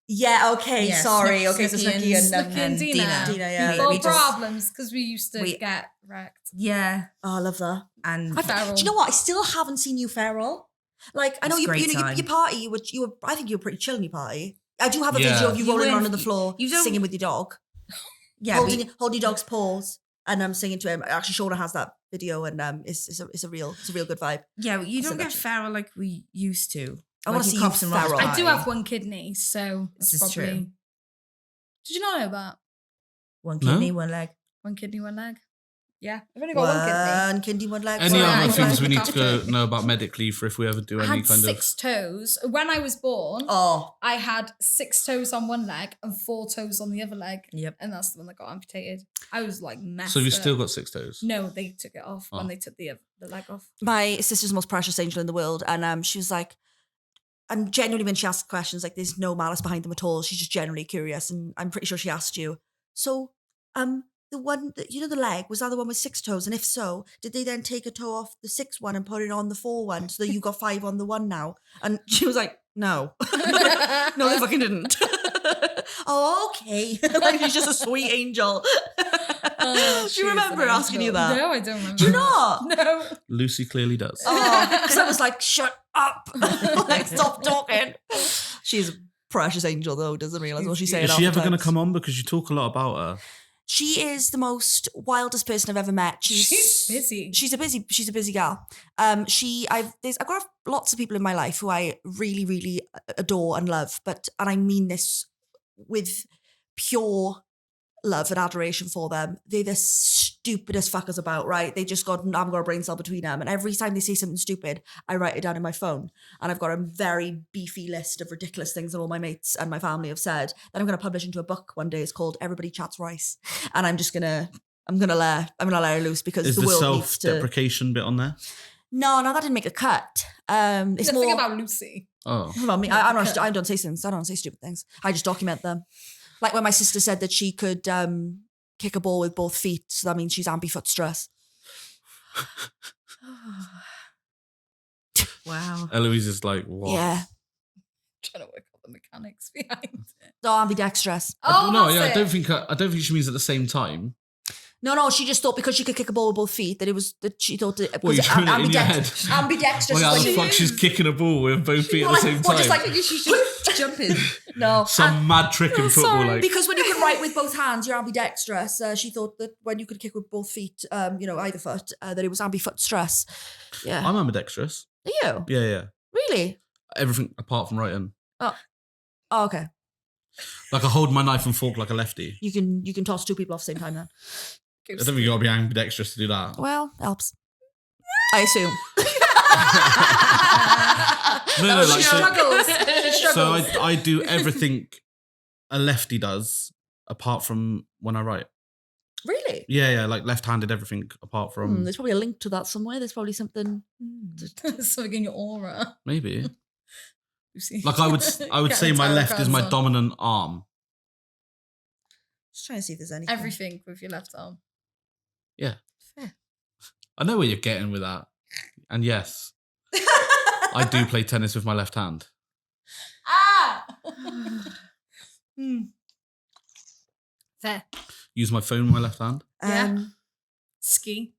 Yeah, okay, Yeah, sorry. Snooki Okay, so Snooki and, Snooki and Dina. Dina, yeah. We- Well, we just- problems because we used to we- get wrecked. Yeah, Oh, I love that. and Feral. Do you know what? I still haven't seen you feral. Like, I know It's you, great you know, time. your party, you were, I think you were pretty chill in your party. I do have a Yeah. video of you You rolling weren't- around on the floor, you don't- singing with your dog, yeah, holding your dog's paws, and I'm singing to him. Actually, Shawn has that video, and it's a real good vibe. yeah. You I'll don't send that get to you. feral like we used to. I wanna Like see in you Cops and Robbers feral. I do party. have one kidney, so This it's is probably. true. Did you not know that? One No? kidney, one leg. One kidney, one leg. Yeah, I've only got one kidney. One kidney, one leg. Any Well, other yeah, things we yeah. need to go know about medically for if we ever do I any had kind 6 toes. When I was born, Oh, I had 6 toes on one leg and 4 toes on the other leg. Yep. And that's the one that got amputated. I was like of? messed So you've up. still got 6 toes? No, they took it off Oh. when they took the leg off. my sister's the most precious angel in the world, and she was like, and genuinely when she asked questions, like there's no malice behind them at all. She's just generally curious, and I'm pretty sure she asked you. So, the one that, you know, the leg, was that the one with 6 toes? And if so, did they then take a toe off the 6th one and put it on the 4 one so that you got 5 on the 1 now? And she was like, no. No, they fucking didn't. Oh, okay. Like she's just a sweet angel. Oh, Do you remember asking you that? No, I don't remember. Do you not? No. Lucy clearly does. Oh, because I was like, shut up. Like, stop talking. She's a precious angel, though, doesn't realise what she's saying. Is she ever going to oftentimes. come on? Because you talk a lot about her. She is the most wildest person I've ever met. She's busy. She's a busy gal. I've got lots of people in my life who I really, really adore and love, and I mean this with pure love and adoration for them. They're the stupidest fuckers about, right? They just got, I've got a brain cell between them. And every time they say something stupid, I write it down in my phone. And I've got a very beefy list of ridiculous things that all my mates and my family have said that I'm going to publish into a book one day. It's called Everybody Chats Rice. And I'm gonna let her loose because Is the the world needs to. self-deprecation bit on there? No, that didn't make a cut. It's The more thing about Lucy. Oh. about me. I don't say things. I don't say stupid things. I just document them. Like when my sister said that she could kick a ball with both feet, so that means she's ambidextrous. Wow. Ellouise is like, what? Yeah. Trying to work out the mechanics behind it. So ambidextrous. Oh, no, that's yeah, it. I don't think she means at the same time. No, she just thought because she could kick a ball with both feet that it was that she thought that What, because you're doing it in your head? ambidextrous. Like, how is the when fuck she's kicking a ball with both feet at the same or time? just like she's just jumping. No, Some mad trick in football, sorry. like because when you can write with both hands, you're ambidextrous. She thought that when you could kick with both feet, either foot, that it was ambidextrous. Yeah. I'm ambidextrous. Are you? Yeah. Really? Everything apart from writing. Oh, okay. Like I hold my knife and fork like a lefty. You can toss two people off the same time then. I don't think you gotta be ambidextrous to do that. Well, helps. I assume. No, She like struggles. so I do everything a lefty does apart from when I write. Really? Yeah, like left-handed everything apart from There's probably a link to that somewhere. There's probably something. Something in your aura. maybe. Lucy. Like I would say my left is my Grandson. dominant arm. Just trying to see if there's anything. Everything with your left arm. Yeah. Fair. I know where you're getting with that. And yes, I do play tennis with my left hand. Ah! Fair. Use my phone with my left hand. Yeah. Ski.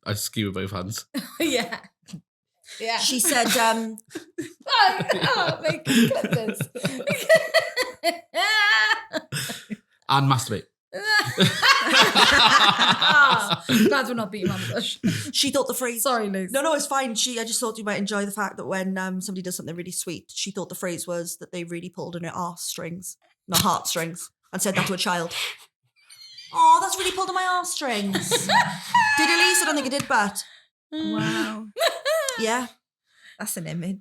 I ski with both hands. Yeah. Yeah. She said, Make clip this. And masturbate. Glad we're not beating around the bush. she thought the phrase. Sorry, Luce. No, it's fine. I just thought you might enjoy the fact that when somebody does something really sweet, she thought the phrase was that they really pulled on her arse strings, not heartstrings, and said that to a child. Oh, that's really pulled on my arse strings. Did Elise? I don't think it did, but Wow. yeah. That's an image.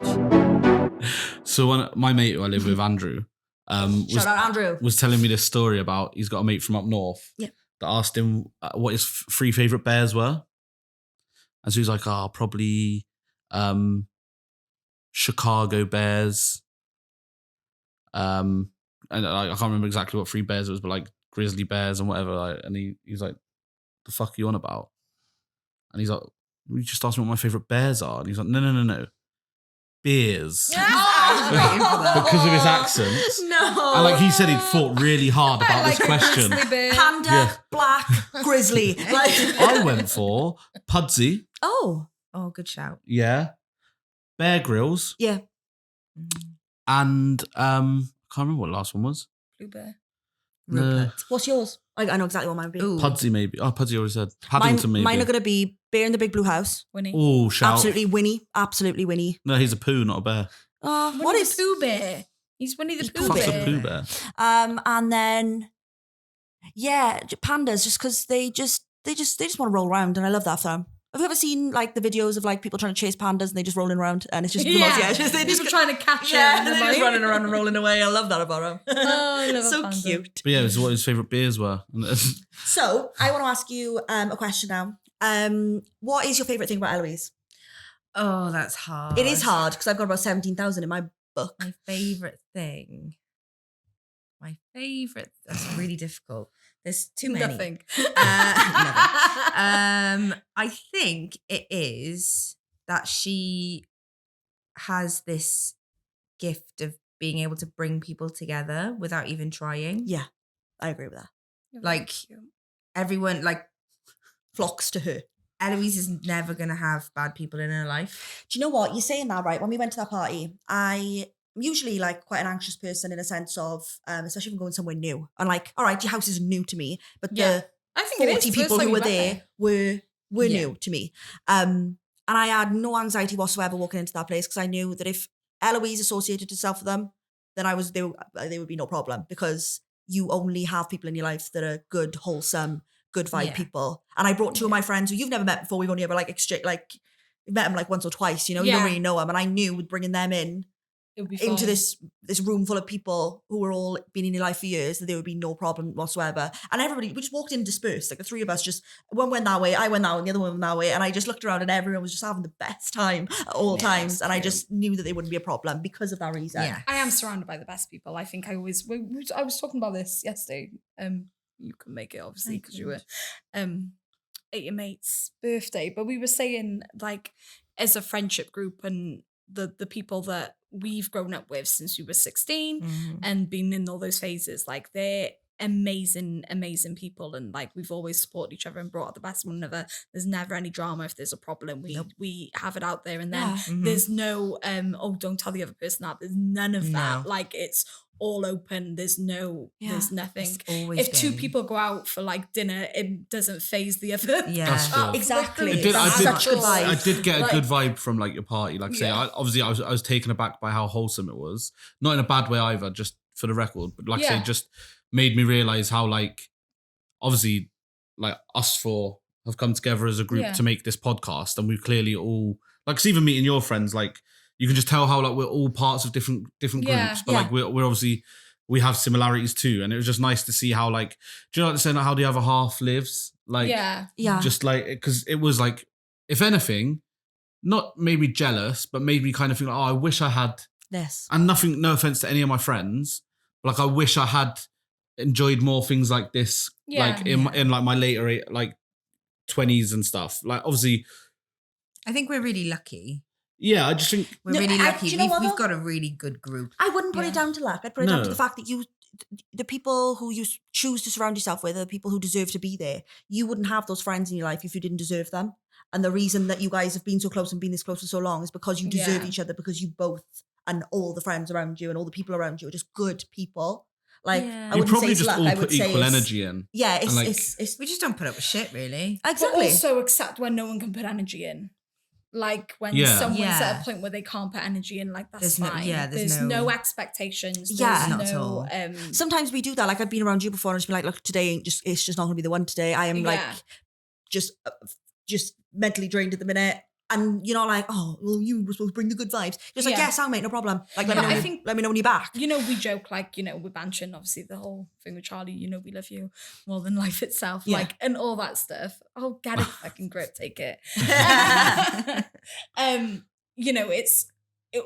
So my mate who I live with, Andrew, Shout out Andrew. was telling me this story about he's got a mate from up north Yeah. that asked him what his three favourite bears were. And so he's like, probably Chicago Bears. And I can't remember exactly what three bears it was, but like grizzly bears and whatever. Like, and he's like, the fuck are you on about? And he's like, you just asked me what my favourite bears are. And he's like, no. Beers. Because of his accent. No. And like he said, he'd thought really hard about this question. Panda, Yeah. black, grizzly. Like I went for Pudsey, oh, Good shout. yeah, Bear Grylls, yeah. and I can't remember what the last one was. Blue bear. No. What's yours? I know exactly what mine would be. Ooh. Pudsey maybe. Oh, Pudsey already said. Paddington maybe. Mine are going to be Bear in the Big Blue House. Winnie. Oh, shout. Absolutely Winnie. Absolutely Winnie. No, he's a poo, not a bear. Winnie What the is Pooh Bear? He's Winnie the He's Pooh Pooh Fuck Bear. a poo bear. and then pandas just because they just want to roll around and I love that for them. Have you ever seen like the videos of like people trying to chase pandas and they just rolling around and it's just the most, they People trying to catch yeah, him. they're just running around and rolling away. I love that about them. Oh, I love a so panda. cute. But yeah, it was what his favourite beers were. So I want to ask you a question now. What is your favourite thing about Ellouise? Oh, that's hard. It is hard because I've got about 17,000 in my book. My favourite thing. That's really difficult. There's too many. Nothing. Nothing. I think it is that she has this gift of being able to bring people together without even trying. Yeah, I agree with that. Like everyone, like Flocks to her. Ellouise is never going to have bad people in her life. Do you know what? You're saying that right. When we went to that party, I'm usually like quite an anxious person in a sense of, especially if I'm going somewhere new. And like, all right, your house is new to me, but Yeah. the I think 40 people who were there were Yeah. new to me. And I had no anxiety whatsoever walking into that place because I knew that if Ellouise associated herself with them, then there would be no problem because you only have people in your life that are good, wholesome, good vibe Yeah. people. And I brought two of my friends who you've never met before. We've only ever like met them like once or twice, you know, you don't Yeah. really know them. And I knew with bringing them in, It would be into fine. this room full of people who were all been in your life for years, that there would be no problem whatsoever. And everybody, we just walked in dispersed, like the three of us, just one went that way, I went that way, and the other one went that way. And I just looked around and everyone was just having the best time at all times. And I just knew that they wouldn't be a problem because of that reason. Yeah. I am surrounded by the best people. I think I always. I was talking about this yesterday. You couldn't make it obviously because you were at your mate's birthday, but we were saying like as a friendship group and the people that we've grown up with since we were 16 and been in all those phases, like they're amazing people, and like we've always supported each other and brought out the best one another. There's never any drama. If there's a problem, we have it out there, and then there's no don't tell the other person that. There's none of that. Like it's all open. There's nothing. If two people go out for like dinner, it doesn't phase the other. Yeah, That's good. Exactly. I did get a Like- good vibe from like your party. Like say, I was taken aback by how wholesome it was. Not in a bad way either, just for the record. But like say, just made me realise how like obviously like us four have come together as a group to make this podcast, and we've clearly all like 'cause even meeting your friends, like you can just tell how like we're all parts of different groups, but like we're obviously we have similarities too, and it was just nice to see how like do you know what they're saying, like, how the other half lives, like just like because it was like if anything not made me jealous but made me kind of think like, oh, I wish I had this, and no offense to any of my friends, but like I wish I had enjoyed more things like this like in like my later like 20s and stuff. Like obviously I think we're really lucky. Yeah, I just think We're really lucky. do you know what, We've though? got a really good group. I wouldn't put it down to luck. I'd put it down to No. the fact that the people who you choose to surround yourself with are the people who deserve to be there. You wouldn't have those friends in your life if you didn't deserve them. And the reason that you guys have been so close and been this close for so long is because you deserve each other, because you both and all the friends around you and all the people around you are just good people. Like I you wouldn't probably say it's just luck. all I would put say equal it's, energy in. Yeah, And, like, it's We just don't put up with shit, really. exactly. But also accept when no one can put energy in. Like when someone's at a point where they can't put energy in, like that's There's no- fine. yeah, there's there's no- no expectations. Yeah. There's Not at no, all. Sometimes we do that. Like I've been around you before and I've just been like, look, today it's just not going to be the one today. I am like just mentally drained at the minute. And you're not like, oh, well, you were supposed to bring the good vibes. Just like, yeah, sound mate, no problem. Like, let me know when you're back. You know, we joke like, you know, we're banching, obviously the whole thing with Charlie, you know, we love you more than life itself, like, and all that stuff. Oh, get a fucking grip, take it. You know,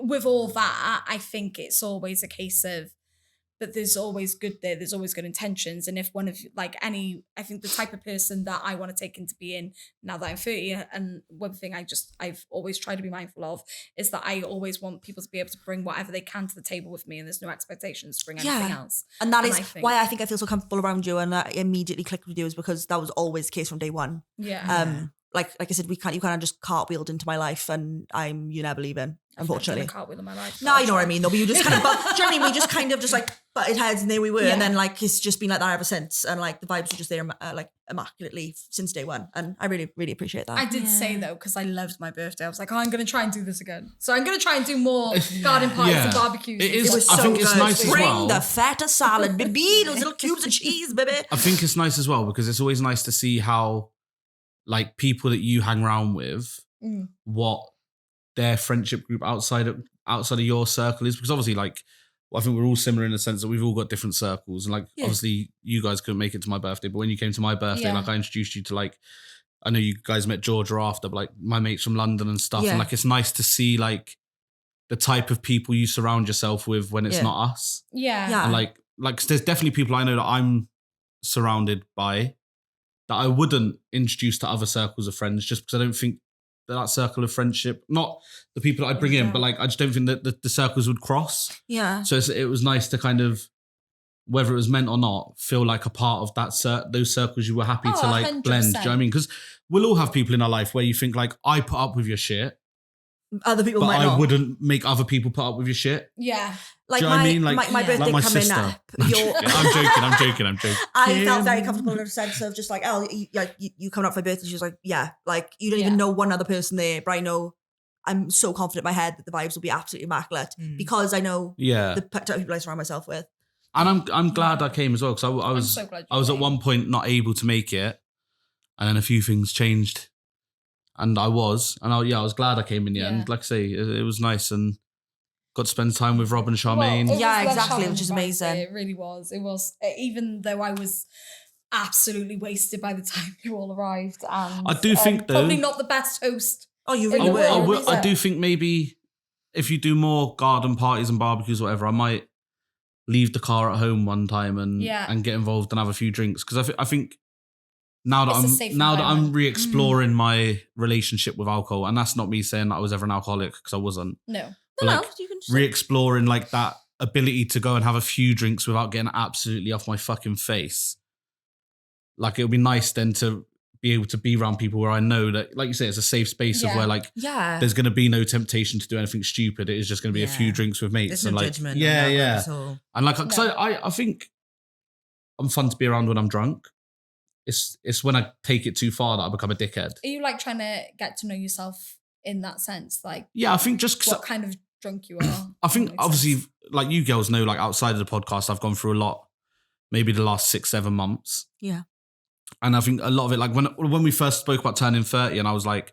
with all that, I think it's always a case of that there's always good there, there's always good intentions. And if one of like I think the type of person that I want to take into being now that I'm 30, and one thing I've always tried to be mindful of is that I always want people to be able to bring whatever they can to the table with me, and there's no expectations to bring anything else. And that is why I think I feel so comfortable around you, and I immediately clicked with you, is because that was always the case from day one. Like I said, you kind of just cartwheeled into my life, and you never leaving, unfortunately. I've never done a cartwheel in my life. No, you know what I mean, though. But you just kind of, do you know what I mean? We just kind of just like butted heads, and there we were. And then like it's just been like that ever since. And like the vibes were just there, like immaculately since day one. And I really, really appreciate that. I did say though, because I loved my birthday, I was like, oh, I'm going to try and do this again. So I'm going to try and do more garden parties and barbecues. It was I so think it's good. nice as well. Bring the feta salad, baby. Those little cubes of cheese, baby. I think it's nice as well because it's always nice to see how like people that you hang around with, what their friendship group outside of your circle is. Because obviously like, I think we're all similar in the sense that we've all got different circles. And like, obviously you guys couldn't make it to my birthday, but when you came to my birthday, like I introduced you to like, I know you guys met Georgia after, but like my mates from London and stuff. And like, it's nice to see like the type of people you surround yourself with when it's not us. Yeah. And like, 'cause there's definitely people I know that I'm surrounded by that I wouldn't introduce to other circles of friends just because I don't think that circle of friendship, not the people that I bring in, but like, I just don't think that the circles would cross. Yeah. So it was nice to kind of, whether it was meant or not, feel like a part of that those circles you were happy to like 100%. blend. Do you know what I mean? Because we'll all have people in our life where you think like, I put up with your shit, Other people but might I not. wouldn't make other people put up with your shit. Yeah. Like Do you know what I mean? Like my birthday like my coming sister. up. I'm joking. I felt very comfortable in a sense of just like, oh, you coming up for my birthday. She was like, yeah, like you don't even know one other person there, but I know I'm so confident in my head that the vibes will be absolutely immaculate because I know the type of people I surround myself with. And I'm glad I came as well because I was at one point not able to make it, and then a few things changed, and I was glad I came in the end. Like I say, it was nice, and got to spend time with Rob and Charmaine. Well, Yeah, it was exactly, Charmaine's which is birthday, amazing. It really was. It was, even though I was absolutely wasted by the time you all arrived. And I do think, though, probably not the best host. Oh, you In really the will. world. I do think maybe if you do more garden parties and barbecues or whatever, I might leave the car at home one time and get involved and have a few drinks. Because I think now that It's a safe I'm environment. re-exploring my relationship with alcohol, and that's not me saying that I was ever an alcoholic, because I wasn't. No. But No, like, you can just re-exploring like that ability to go and have a few drinks without getting absolutely off my fucking face. Like, it would be nice then to be able to be around people where I know that, like you say, it's a safe space of where like there's going to be no temptation to do anything stupid. It is just going to be a few drinks with mates. There's and no like, judgment. yeah. At all. And like, cause I think I'm fun to be around when I'm drunk. It's when I take it too far that I become a dickhead. Are you like trying to get to know yourself in that sense? Like, Yeah, I think just 'cause what kind of drunk you are? I think Makes obviously, sense. like you girls know, like outside of the podcast, I've gone through a lot, maybe the last 6-7 months. Yeah. And I think a lot of it, like when we first spoke about turning 30, and I was like,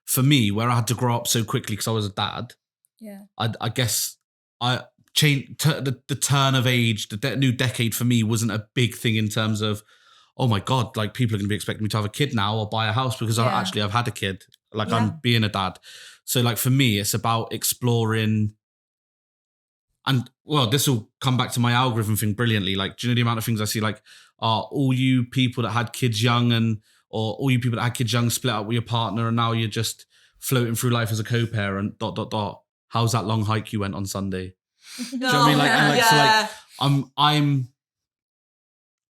for me, where I had to grow up so quickly because I was a dad, Yeah. I guess I changed the turn of age, the new decade for me wasn't a big thing in terms of, oh my God, like people are going to be expecting me to have a kid now or buy a house because I've had a kid. Like I'm being a dad. So like for me, it's about exploring. And well, this will come back to my algorithm thing brilliantly. Like, do you know the amount of things I see? Like, all you people that had kids young or all you people that had kids young split up with your partner and now you're just floating through life as a co-parent, ... How's that long hike you went on Sunday? Do you know what I mean? Like, and like, so like,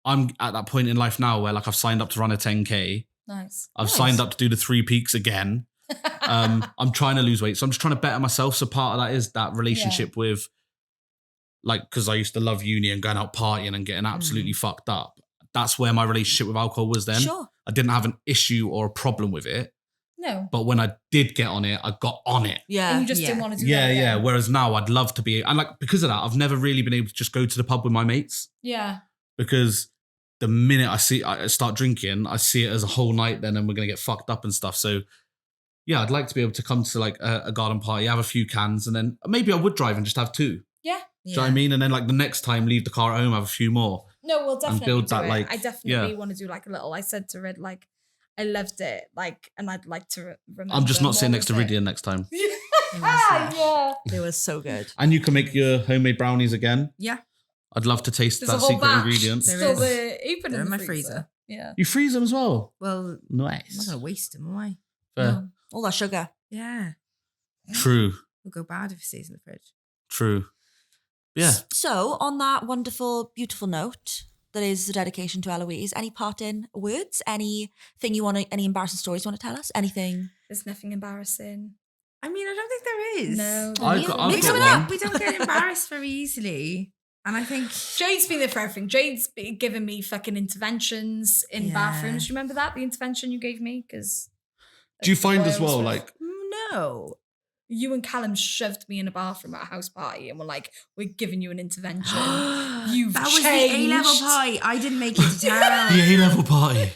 I'm at that point in life now where like I've signed up to run a 10K. Nice. I've signed up to do the 3 peaks again. I'm trying to lose weight. So I'm just trying to better myself. So part of that is that relationship with, like, because I used to love uni and going out partying and getting absolutely fucked up. That's where my relationship with alcohol was then. Sure. I didn't have an issue or a problem with it. No. But when I did get on it, I got on it. Yeah. And you just didn't want to do that. Yeah. Whereas now I'd love to be, and like, because of that, I've never really been able to just go to the pub with my mates. Yeah. Because the minute I start drinking, I see it as a whole night then and we're going to get fucked up and stuff. So yeah, I'd like to be able to come to like a garden party, have a few cans, and then maybe I would drive and just have 2. Yeah. Do you know what I mean? And then like the next time, leave the car at home, have a few more. No, we'll definitely build do that, it. like, I definitely want to do like a little. I said to Rid, like, I loved it, like, and I'd like to remember. I'm just not sitting more next to of it. Ridian next time. Yeah. They were so good. And you can make your homemade brownies again. Yeah. I'd love to taste There's a that whole secret batch ingredient. There still is. there, even They're in in the my freezer. Yeah. You freeze them as well. Well, I'm Nice. not going to waste them, am I? Fair. No. All that sugar. Yeah. True. We'll go bad if it stays in the fridge. True. Yeah. So, on that wonderful, beautiful note, that is the dedication to Ellouise. Any parting words? Anything you want to, any embarrassing stories you want to tell us? Anything? There's nothing embarrassing. I mean, I don't think there is. No. I've got Mix one. it up. We don't get embarrassed very easily. And I think Jade's been there for everything. Jade's been giving me fucking interventions in Yeah. bathrooms. Do you remember that? The intervention you gave me? Because Do you find as well, like, no. you and Callum shoved me in a bathroom at a house party and were like, we're giving you an intervention. You've That was changed. the A-level party. I didn't make it to town. the A-level party?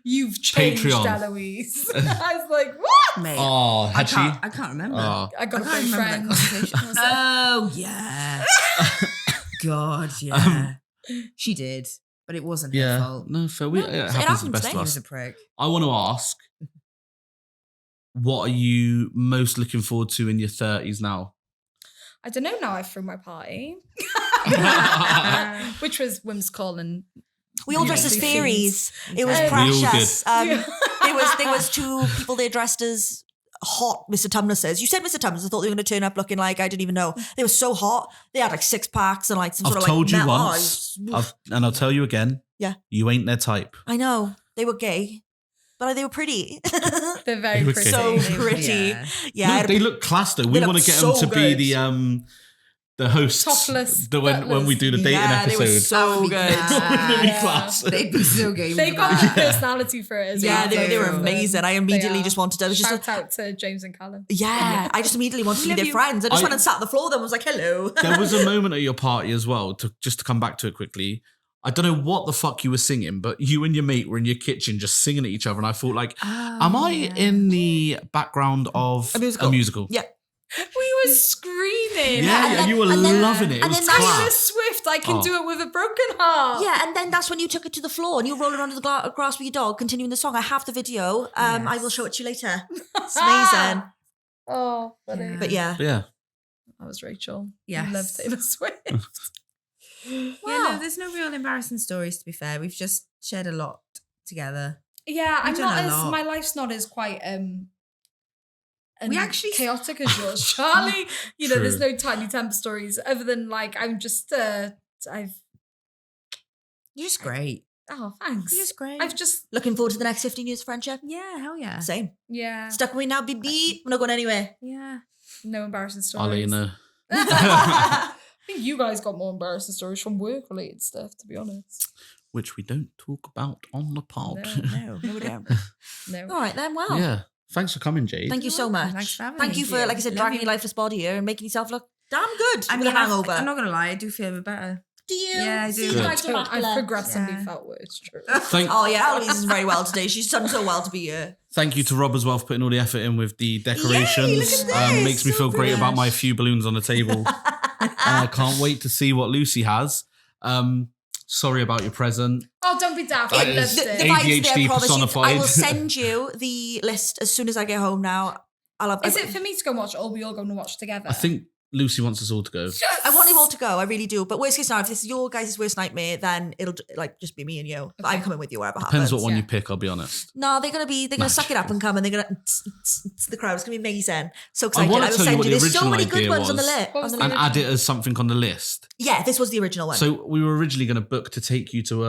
You've changed, Patreon. Ellouise. I was like, what? Mate, Oh, had she? I can't remember. Oh. I got a I can't remember that boyfriend. conversation. I was like, Oh, yeah. God, yeah. She did, but it wasn't her Yeah. fault. No, fair. No, It it happens to the happens, best mate. of He was us. a prick. I want to ask, what are you most looking forward to in your 30s now? I don't know now I threw my party. Which was whimsical and We all dressed as beautifully fairies. It was We all precious. Yeah. There was 2 people there dressed as hot Mr. Tumnuses. You said Mr. Tumnus. I thought they were going to turn up looking like, I didn't even know. They were so hot. They had like 6 packs and like some I've sort of told like you metal once, eyes. and I'll tell you again. Yeah. You ain't their type. I know. They were gay, but they were pretty. They're very They were pretty. so gay. pretty. Yeah. Yeah. No, I had a they big- look class though. They We want look to get them so to be good. the hosts. Topless when we do the dating yeah, they were episode. so That would be good. class. Really Yeah. class. They'd be so gay. They with got that. the personality for it as Yeah, well. they were do. amazing. I immediately just wanted to. I was just Shout out to James and Callum. yeah, I just immediately wanted to be Love their you. friends. I just I- went and sat on the floor with them and was like, hello. There was a moment at your party as well, just to come back to it quickly. I don't know what the fuck you were singing, but you and your mate were in your kitchen just singing at each other. And I thought like, am I in the background of A musical. a musical? Yeah. We were screaming. Yeah, you were loving it. It was then Taylor class. Swift, I can Oh. do it with a broken heart. Yeah, and then that's when you took it to the floor and you were rolling onto the grass with your dog, continuing the song. I have the video. I will show it to you later. It's amazing. Oh, funny. Yeah. But yeah. But yeah. That was Rachel. Yes. I love Taylor Swift. Yeah, Wow. no, there's no real embarrassing stories, to be fair. We've just shared a lot together. Yeah, I'm We've done not a as lot. my life's not as quite We actually- chaotic as yours, Charlie. You know, there's True. no tiny temper stories other than like I'm just I've You're just great. oh thanks. You're just great. I've just Looking forward to the next 15 years of friendship. yeah, hell yeah. Same. yeah Stuck with me now, BB. We're not going anywhere. Yeah. no embarrassing stories. I'll let you know. I think you guys got more embarrassing stories from work related stuff, to be honest. Which we don't talk about on the pod. No. No, we don't. No. All right then. Well, Yeah. Thanks for coming, Jade. thank you so You're welcome. much. Thanks for having Thank me. you for, like I said, Love dragging you. your lifeless body here and making yourself look damn good. I with mean, a hangover. I'm not gonna lie, I do feel a bit better. Do you? Yeah, I do. See, Good. like the I've macular. progressively Yeah. felt worse. True. Thank, Oh yeah, Ellouise is very well today. She's done so well to be here. thank you to Rob as well for putting all the effort in with the decorations. look at this. Makes me So feel great pretty. about my few balloons on the table. I can't wait to see what Lucy has. Sorry about your present. Oh, don't be daft. That I is loved The it. ADHD vibes there, I promise you. I personified. will send you the list as soon as I get home now. Is it for me to go watch, or are we all going to watch together? I think Lucy wants us all to go. I want you all to go. I really do. But worst case scenario, if this is your guys' worst nightmare, then it'll like just be me and you. But I'm Okay. coming with you wherever Depends happens. what one yeah. you pick, I'll be honest. No, they're gonna suck it up and come, and they're gonna the crowd. It's gonna be amazing. So excited! wanna I will tell you send what you. the There's so original many good idea ones on the was. list. What was On the the list. And add it as something on the list. Yeah, this was the original one. So we were originally going to book to take you to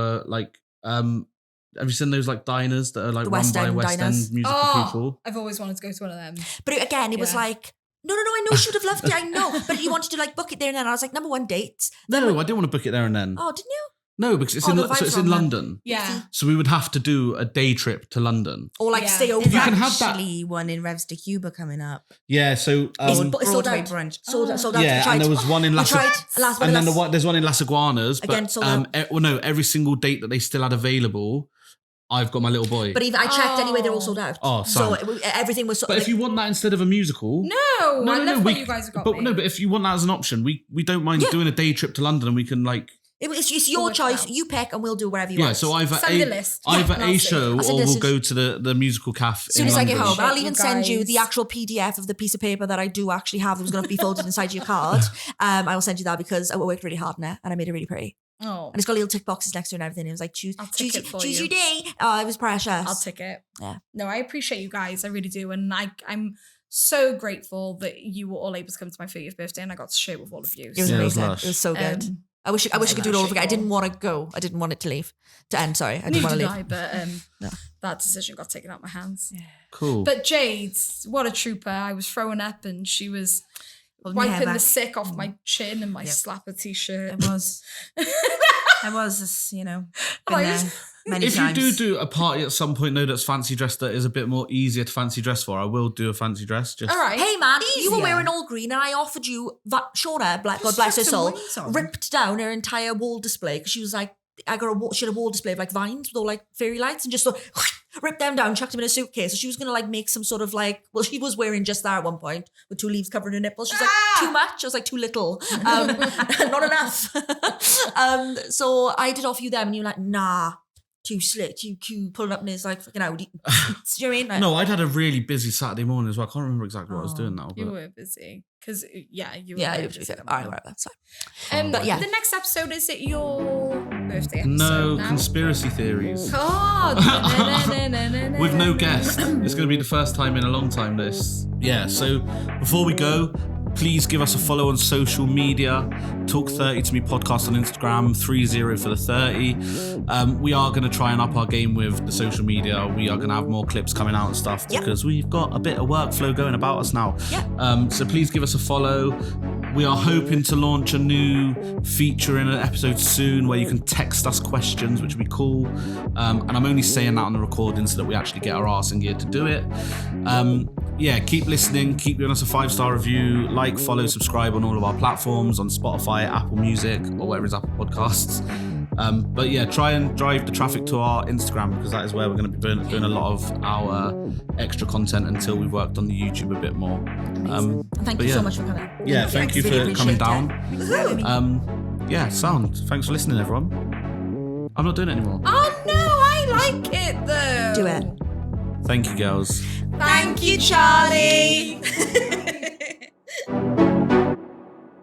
have you seen those like diners that are like The run West by End West diners. End musical Oh, people? I've always wanted to go to one of them. but again, it was Yeah. like, no, I know she would have loved it. I know, but you wanted to like book it there and then. I was like, number one, dates. No, I didn't want to book it there and then. Oh, didn't you? No, because it's Oh, in the so vibes it's were in on there. London. Yeah. So we would have to do a day trip to London. Or like Yeah. stay over. There's You can have that- actually one in Revs de Cuba coming up. Yeah, so It's sold Broadway out. brunch. Sold out. Sold out. yeah, We tried. and there was one in We Las tried last and then minute. there's one in Las Iguanas. But Again, sold out. every single date that they still had available, I've got my little boy. But even I checked anyway, they're all sold out. Oh, so sound. everything was. But if you want that instead of a musical, No, I love what you guys have got But me. no, but if you want that as an option, we don't mind Yeah. doing a day trip to London, and we can like it's your work choice. out. You pick, and we'll do wherever you yeah. want. So either Send the list. Yeah, either and a I'll see. show I'll or send this we'll as- go to the musical cafe. As soon in as I get London. home, I'll Appreciate even you send you guys. the actual PDF of the piece of paper that I do actually have. That was going to be folded inside your card. I will send you that because I worked really hard on it and I made it really pretty. Oh, And it's got little tick boxes next to it and everything. It was like choose I'll tick it for choose you. your day. Oh, it was precious. I'll take it. Yeah. No, I appreciate you guys. I really do. And I'm so grateful that you were all able to come to my 30th birthday and I got to share with all of you. It was Yeah, it was amazing. lush. It was so good. I wish I I could do it all over again. I appreciate didn't you want to go. I didn't want it to leave. To end, sorry. I didn't Neither want to did leave. I, but No. that decision got taken out of my hands. Cool. But Jade, what a trooper. I was throwing up and she was Holding my hair wiping the back. sick off my chin and my Yep. slapper t-shirt. It was. I was, been Like- there many if times. you do a party at some point though that's fancy dress that is a bit more easier to fancy dress for, I will do a fancy dress. Just All right. Hey man, you were Easier. wearing all green and I offered you Shauna, God Just bless her chuck some soul, wings on. ripped down her entire wall display because she was like, she had a wall display of like vines with all like fairy lights and just sort of ripped them down, chucked them in a suitcase. So she was gonna like make some sort of like, well, she was wearing just that at one point with 2 leaves covering her nipples. She was like, too much. I was like, too little. Not enough. So I did offer you them and you were like, nah, too slick, too cute, pulling up and it's like fucking Audi. Do you know what I mean? Like, no, I'd had a really busy Saturday morning as well. I can't remember exactly what I was Oh, doing now. You But were busy. Because, yeah, you were yeah, very it was busy. all right, that's fine. But But yeah. the next episode, is it your birthday episode no now? conspiracy theories. God. With no guest. It's going to be the first time in a long time this. Yeah, so before we go, please give us a follow on social media. Talk 30 to me podcast on Instagram, 30 for the 30. We are going to try and up our game with the social media. We are going to have more clips coming out and stuff Yep. because we've got a bit of workflow going about us now. Yeah. So please give us a follow. We are hoping to launch a new feature in an episode soon where you can text us questions, which would be cool. And I'm only saying that on the recording so that we actually get our arse in gear to do it. Yeah, keep listening, keep giving us a 5-star review, like, follow, subscribe on all of our platforms, on Spotify, Apple Music, or whatever is Apple Podcasts. But yeah, try and drive the traffic to our Instagram, because that is where we're going to be doing a lot of our extra content until we've worked on the YouTube a bit more. Thank but you yeah. so much for coming. Yeah, thank you Really for coming appreciate down. it. Thanks for having me. Yeah, sound. Thanks for listening, everyone. I'm not doing it anymore. Oh no, I like it though. Do it. Thank you, girls. Thank you, Charlie.